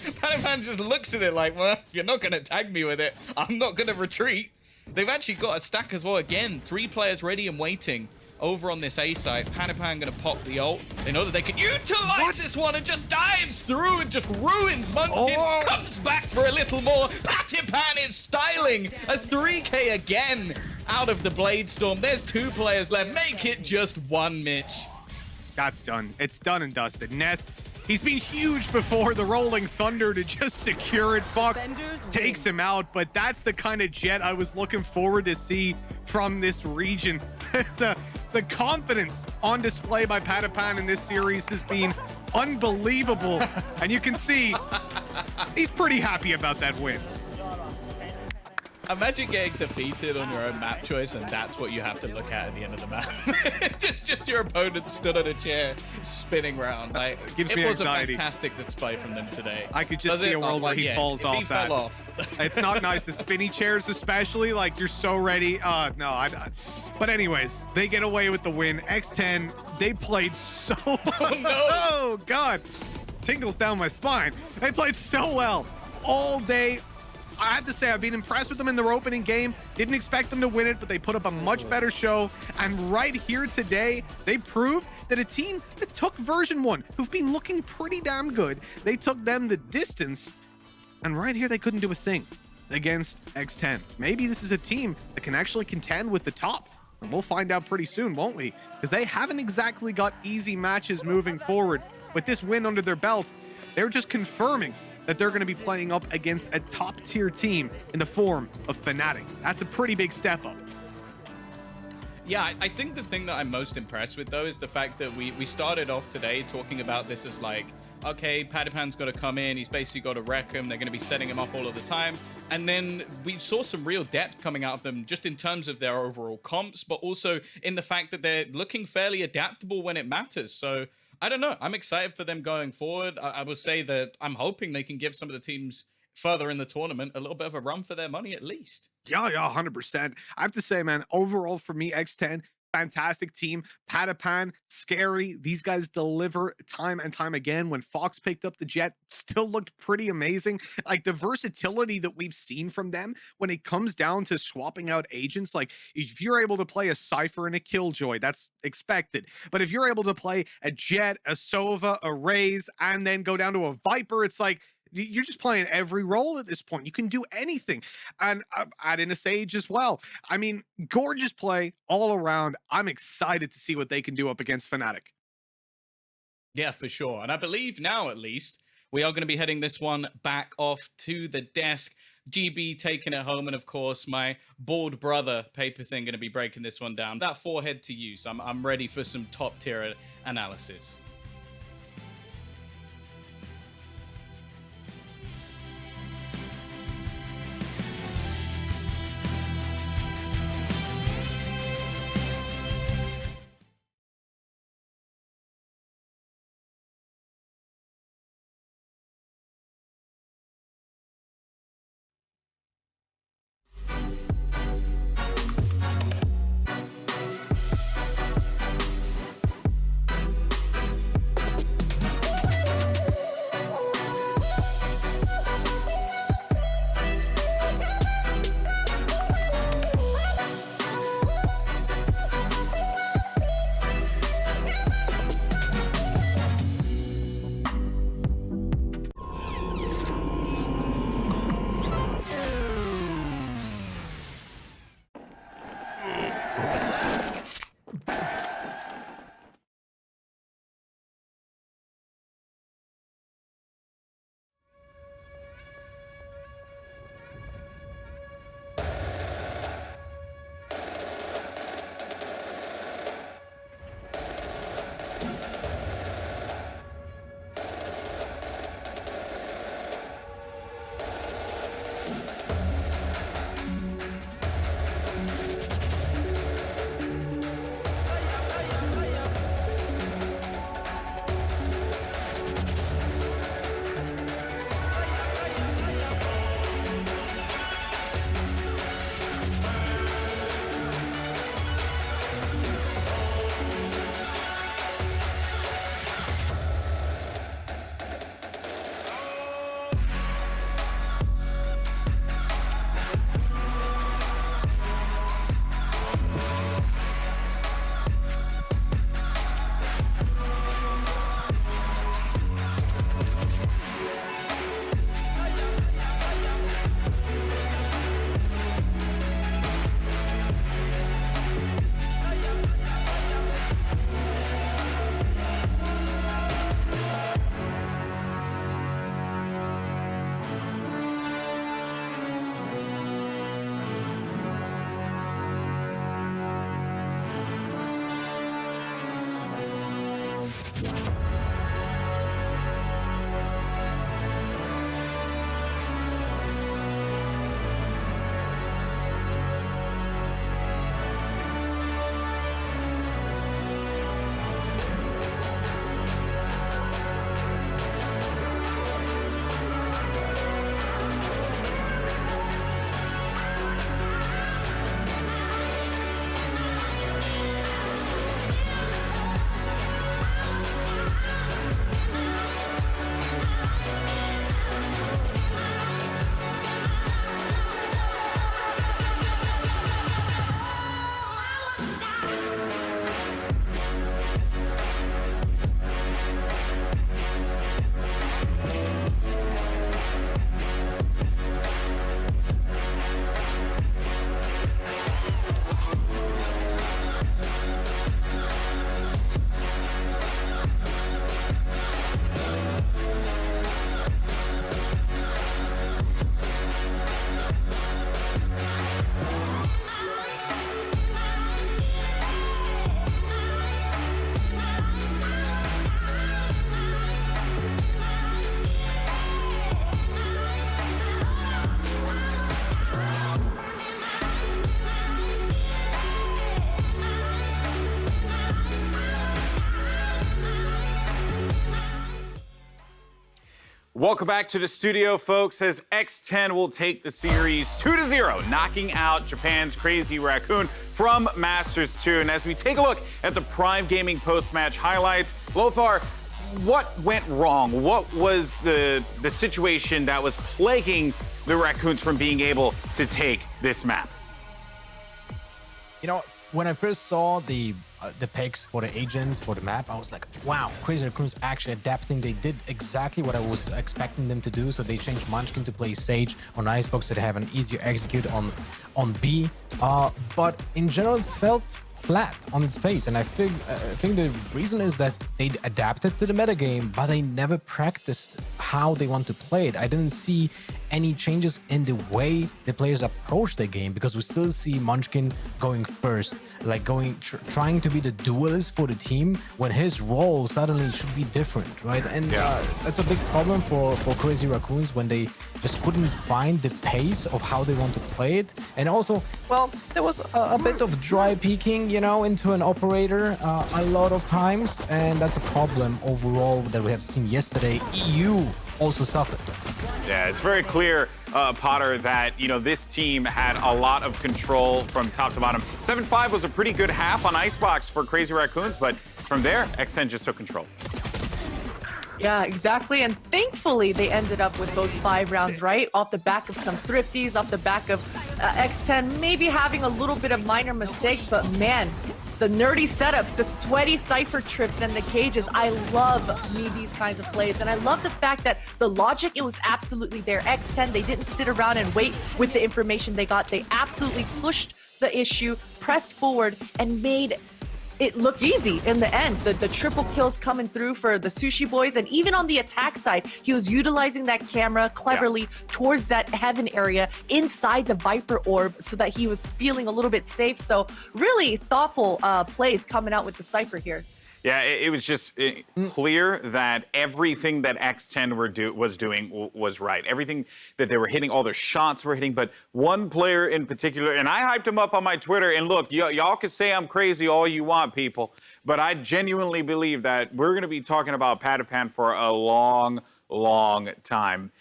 Speaker 6: Panaman just looks at it like, well, if you're not going to tag me with it, I'm not going to retreat. They've actually got a stack as well. Again, 3 players ready and waiting over on this A site. Panapan going to pop the ult. They know that they can utilize this one and just dives through and just ruins Munchkin. Comes back for a little more. Patapan is styling a 3K again out of the Blade Storm. There's 2 players left. Make it just 1, Mitch.
Speaker 5: That's done. It's done and dusted. Neth, he's been huge before the Rolling Thunder to just secure it. Fox takes him out, but that's the kind of jet I was looking forward to see from this region. The confidence on display by Patapan in this series has been unbelievable. And you can see he's pretty happy about that win.
Speaker 6: Imagine getting defeated on your own map choice, and that's what you have to look at the end of the map. just your opponent stood on a chair, spinning round. Like,
Speaker 5: Gives
Speaker 6: it
Speaker 5: me
Speaker 6: was
Speaker 5: anxiety.
Speaker 6: a fantastic display from them today.
Speaker 5: I could just see a world where he falls
Speaker 6: if
Speaker 5: off
Speaker 6: he
Speaker 5: that.
Speaker 6: fell off.
Speaker 5: It's not nice. The spinny chairs especially, like you're so ready. No, but anyways, they get away with the win. X10, they played so oh God. Tingles down my spine. They played so well all day, I have to say, I've been impressed with them in their opening game. Didn't expect them to win it, but they put up a much better show. And right here today, they proved that a team that took version 1, who've been looking pretty damn good, they took them the distance. And right here, they couldn't do a thing against X10. Maybe this is a team that can actually contend with the top. And we'll find out pretty soon, won't we? Because they haven't exactly got easy matches moving forward. With this win under their belt, they're just confirming that they're going to be playing up against a top tier team in the form of Fnatic. That's a pretty big step up.
Speaker 6: Yeah, I think the thing that I'm most impressed with, though, is the fact that we started off today talking about this as like, okay, Padapan's got to come in. He's basically got to wreck him. They're going to be setting him up all of the time. And then we saw some real depth coming out of them just in terms of their overall comps, but also in the fact that they're looking fairly adaptable when it matters. So I don't know. I'm excited for them going forward. I will say that I'm hoping they can give some of the teams further in the tournament a little bit of a run for their money at least.
Speaker 5: Yeah, 100%. I have to say, man, overall for me, X10, fantastic team. Padapan, scary. These guys deliver time and time again. When Fox picked up the Jet, still looked pretty amazing. Like the versatility that we've seen from them when it comes down to swapping out agents. Like if you're able to play a Cypher and a Killjoy, that's expected. But if you're able to play a Jet, a Sova, a Raze, and then go down to a Viper, it's like, you're just playing every role at this point. You can do anything. And add in a Sage as well. I mean, gorgeous play all around. I'm excited to see what they can do up against Fnatic.
Speaker 6: Yeah, for sure. And I believe now, at least, we are going to be heading this one back off to the desk. GB taking it home. And of course, my bald brother Paper Thing going to be breaking this one down. That forehead to use. I'm ready for some top tier analysis.
Speaker 1: Welcome back to the studio, folks, as X10 will take the series 2-0, knocking out Japan's Crazy Raccoon from Masters 2. And as we take a look at the Prime Gaming post-match highlights, Lothar, what went wrong? What was the situation that was plaguing the Raccoons from being able to take this map?
Speaker 3: You know, when I first saw the picks for the agents for the map, I was like, wow, Crazy Raccoon's actually adapting. They did exactly what I was expecting them to do. So they changed Munchkin to play Sage on Icebox to have an easier execute on B. But in general, it felt flat on its face, and I think the reason is that they adapted to the metagame, but they never practiced how they want to play it. I didn't see any changes in the way the players approach the game, because we still see Munchkin going first, like trying to be the duelist for the team when his role suddenly should be different, right? And that's a big problem for Crazy Raccoons when they just couldn't find the pace of how they want to play it. And also, well, there was a bit of dry peeking, you know, into an operator a lot of times, and that's a problem overall that we have seen yesterday. EU also suffered.
Speaker 1: Yeah, it's very clear, Potter, that, you know, this team had a lot of control from top to bottom. 7-5 was a pretty good half on Icebox for Crazy Raccoons, but from there, X10 just took control.
Speaker 2: Yeah, exactly. And thankfully, they ended up with those 5 rounds, right? Off the back of some thrifties, off the back of X10 maybe having a little bit of minor mistakes, but man, the nerdy setups, the sweaty Cypher trips and the cages. I love these kinds of plays. And I love the fact that the logic, it was absolutely there. X10, they didn't sit around and wait with the information they got. They absolutely pushed the issue, pressed forward, and made it look easy in the end. The triple kills coming through for the Sushi Boys. And even on the attack side, he was utilizing that camera cleverly towards that heaven area inside the Viper orb so that he was feeling a little bit safe. So really thoughtful plays coming out with the Cypher here.
Speaker 1: Yeah, it was just clear that everything that X10 was doing was right. Everything that they were hitting, all their shots were hitting, but one player in particular, and I hyped him up on my Twitter, and look, y'all can say I'm crazy all you want, people, but I genuinely believe that we're going to be talking about Patapan for a long, long time.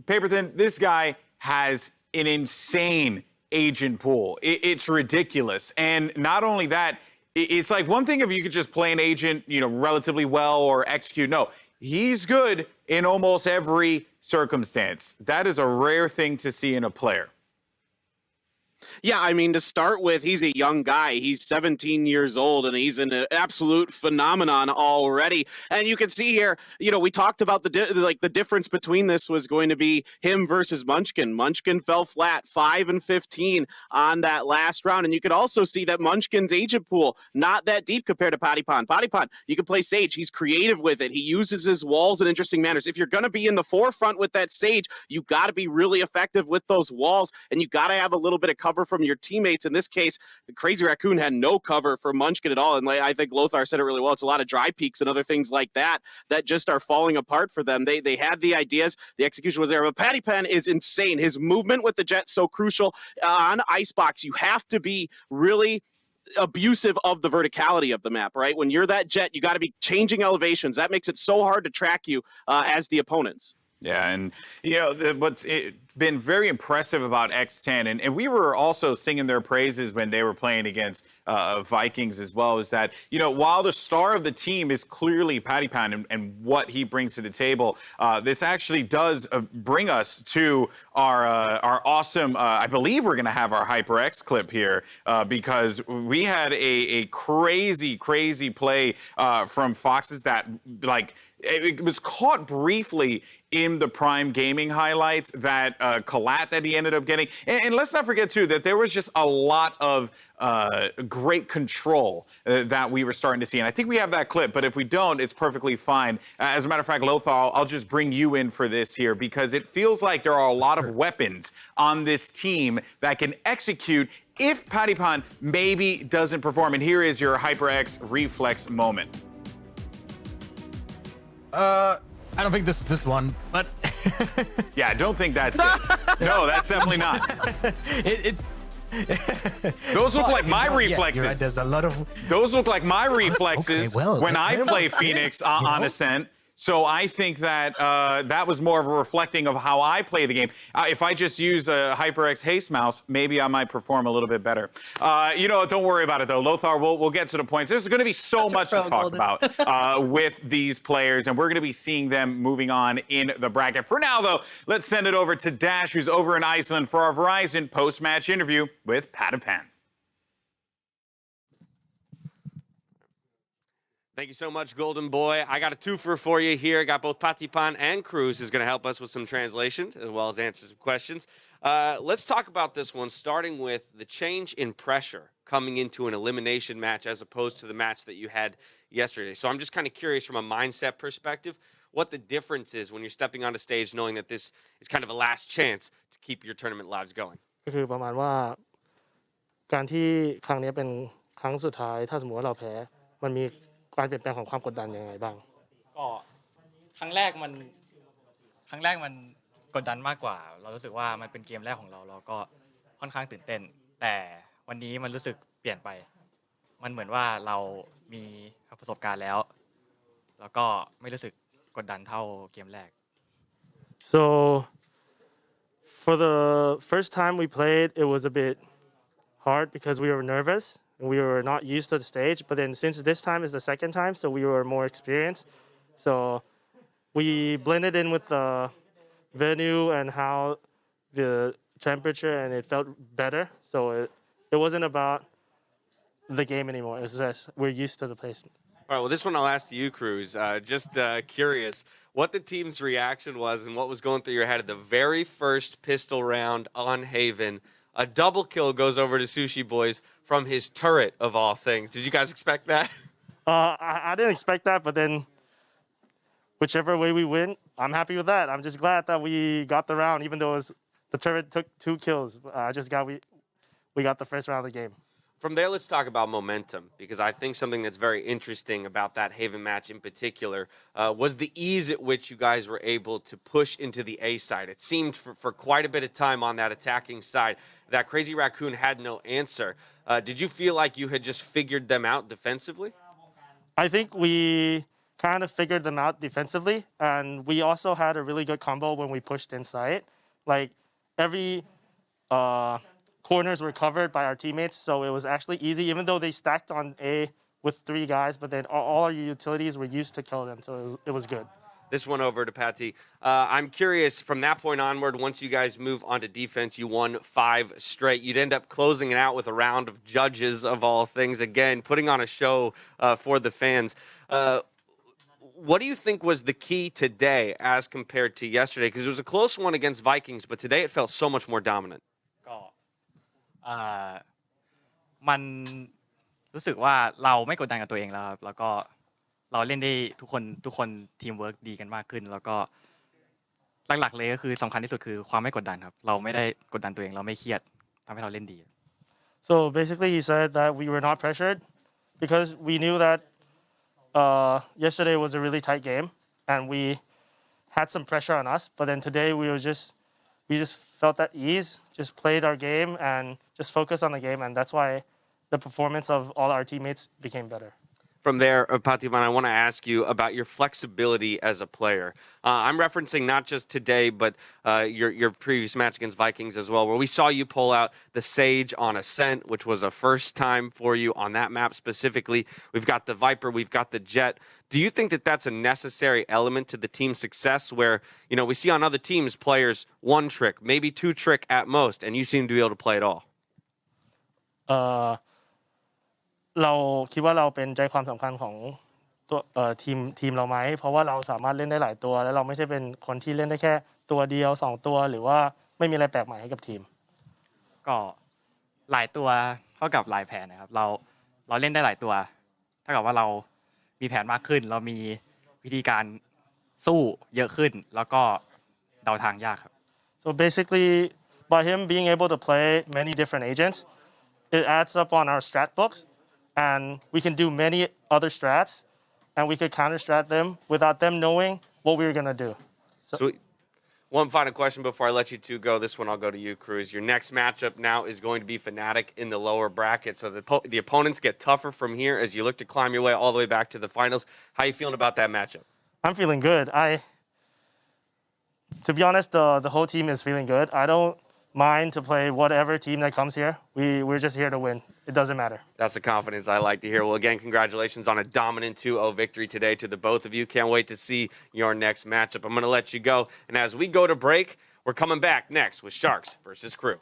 Speaker 1: Paperthin, this guy has an insane agent pool. It's ridiculous. And not only that, it's like one thing if you could just play an agent, you know, relatively well or execute. No, he's good in almost every circumstance. That is a rare thing to see in a player.
Speaker 4: Yeah, I mean, to start with, he's a young guy. He's 17 years old, and he's an absolute phenomenon already. And you can see here, you know, we talked about the difference between this was going to be him versus Munchkin. Munchkin fell flat, 5 and 15 on that last round. And you could also see that Munchkin's agent pool, not that deep compared to Patapan. Patapan, you can play Sage. He's creative with it. He uses his walls in interesting manners. If you're going to be in the forefront with that Sage, you got to be really effective with those walls, and you got to have a little bit of cover from your teammates. In this case, Crazy Raccoon had no cover for Munchkin at all. And I think Lothar said it really well. It's a lot of dry peaks and other things like that that just are falling apart for them. They had the ideas. The execution was there. But Patapan is insane. His movement with the jet so crucial. On Icebox, you have to be really abusive of the verticality of the map, right? When you're that jet, you got to be changing elevations. That makes it so hard to track you as the opponents.
Speaker 1: Yeah, and you know what's been very impressive about X10, and we were also singing their praises when they were playing against Vikings as well, is that, you know, while the star of the team is clearly Patapan and what he brings to the table, this actually does bring us to our awesome, I believe we're going to have our HyperX clip here, because we had a crazy play from Foxes that, like, it was caught briefly in the Prime Gaming highlights, that collat that he ended up getting. And let's not forget, too, that there was just a lot of great control that we were starting to see. And I think we have that clip, but if we don't, it's perfectly fine. As a matter of fact, Lothar, I'll just bring you in for this here, because it feels like there are a lot of weapons on this team that can execute if Patapan maybe doesn't perform. And here is your HyperX reflex moment.
Speaker 3: I don't think this one, but
Speaker 1: Yeah, I don't think that's it. No, that's definitely not. Those look like my reflexes.
Speaker 3: You're right, there's a lot of.
Speaker 1: Those look like my reflexes
Speaker 3: Okay, well,
Speaker 1: when I play Phoenix on Ascent. So I think that that was more of a reflecting of how I play the game. If I just use a HyperX Haste mouse, maybe I might perform a little bit better. Don't worry about it though. Lothar, we'll get to the points. There's going to be so much to talk about with these players, and we're going to be seeing them moving on in the bracket. For now, though, let's send it over to Dash, who's over in Iceland for our Verizon post-match interview with Patapan.
Speaker 8: Thank you so much, Golden Boy. I got a twofer for you here. I got both Patipan and Cruz is going to help us with some translation as well as answer some questions. Let's talk about this one, starting with the change in pressure coming into an elimination match as opposed to the match that you had yesterday. So I'm just kind of curious from a mindset perspective what the difference is when you're stepping on a stage knowing that this is kind of a last chance to keep your tournament lives going.
Speaker 9: ก็คือประมาณว่าการที่ครั้งนี้เป็นครั้งสุดท้ายถ้าสมมติว่าเราแพ้มันมีการเปลี่ยนแปลงของความกดดันยังไงบ้าง
Speaker 10: ก็ครั้งแรกมันกดดันมากกว่าเรารู้สึกว่ามันเป็นเกมแรกของเราก็ค่อนข้างตื่นเต้นแต่วันนี้มันรู้สึกเปลี่ยนไปมันเหมือนว่าเรามีประสบการณ์แล้วก็ไม่รู้สึกกดดันเท่าเกมแรก
Speaker 9: So for the first time we played it was a bit hard because we were nervous and we were not used to the stage. But then since this time is the second time, so we were more experienced. So we blended in with the venue and how the temperature, and it felt better. So it wasn't about the game anymore. It's just we're used to the place.
Speaker 8: All right, well, this one I'll ask to you, Cruz. Just curious what the team's reaction was and what was going through your head at the very first pistol round on Haven. A double kill goes over to Sushi Boys from his turret, of all things. Did you guys expect that?
Speaker 9: I didn't expect that, but then whichever way we win, I'm happy with that. I'm just glad that we got the round, even though the turret took 2 kills. We got the first round of the game.
Speaker 8: From there, let's talk about momentum, because I think something that's very interesting about that Haven match in particular was the ease at which you guys were able to push into the A side. It seemed for quite a bit of time on that attacking side that Crazy Raccoon had no answer. Did you feel like you had just figured them out defensively?
Speaker 9: I think we kind of figured them out defensively, and we also had a really good combo when we pushed inside. Like every corners were covered by our teammates, so it was actually easy, even though they stacked on A with 3 guys, but then all our utilities were used to kill them, so it was good.
Speaker 8: This one over to Patty. I'm curious, from that point onward, once you guys move on to defense, you won 5 straight. You'd end up closing it out with a round of judges, of all things, again, putting on a show for the fans. What do you think was the key today as compared to yesterday? Because it was a close one against Vikings, but today it felt so much more dominant.
Speaker 10: มันรู้สึกว่าเราไม่กดดันกับตัวเองแล้วครับแล้วก็เราเล่นได้ทุกคนทีมเวิร์กดีกันมากขึ้นแล้วก็หลักๆเลยก็คือสำคัญที่สุดคือความไม่กดดันครับเราไม่ได้กดดันตัวเองเราไม่เครียดทำให้เราเล่นดี
Speaker 9: So basically he said that we were not pressured because we knew that yesterday was a really tight game and we had some pressure on us, but then today we just felt at ease, just played our game and just focused on the game, and that's why the performance of all our teammates became better.
Speaker 8: From there, Patiman, I want to ask you about your flexibility as a player. I'm referencing not just today, but your previous match against Vikings as well, where we saw you pull out the Sage on Ascent, which was a first time for you on that map specifically. We've got the Viper, we've got the Jet. Do you think that that's a necessary element to the team's success where, we see on other teams players 1 trick, maybe 2 trick at most, and you seem to be able to play it all?
Speaker 9: เราคิดว่าเราเป็นใจความสำคัญของตัวทีมเราไหมเพราะว่าเราสามารถเล่นได้หลายตัวและเราไม่ใช่เป็นคนที่เล่นได้แค่ตัวเดียว2ตัวหรือว่าไม่มีอะไรแปลกใหม่ให้กับทีม
Speaker 10: ก็หลายตัวเท่ากับหลายแผนนะครับเราเล่นได้หลายตัวเท่ากับว่าเรามีแผนมากขึ้นเรามีวิธีการสู้เยอะขึ้นแล้วก็เดาทางยากครับ
Speaker 9: So basically by him being able to play many different agents it adds up on our strat books and we can do many other strats and we could counter strat them without them knowing what we were going to do.
Speaker 8: So one final question before I let you two go. This one I'll go to you, Cruz. Your next matchup now is going to be Fnatic in the lower bracket. So the opponents get tougher from here as you look to climb your way all the way back to the finals. How are you feeling about that matchup?
Speaker 9: I'm feeling good. To be honest, the whole team is feeling good. I don't mind to play whatever team that comes here. We're just here to win. It doesn't matter.
Speaker 8: That's the confidence I like to hear. Well, again, congratulations on a dominant 2-0 victory today to the both of you. Can't wait to see your next matchup. I'm going to let you go. And as we go to break, we're coming back next with Sharks versus Crew.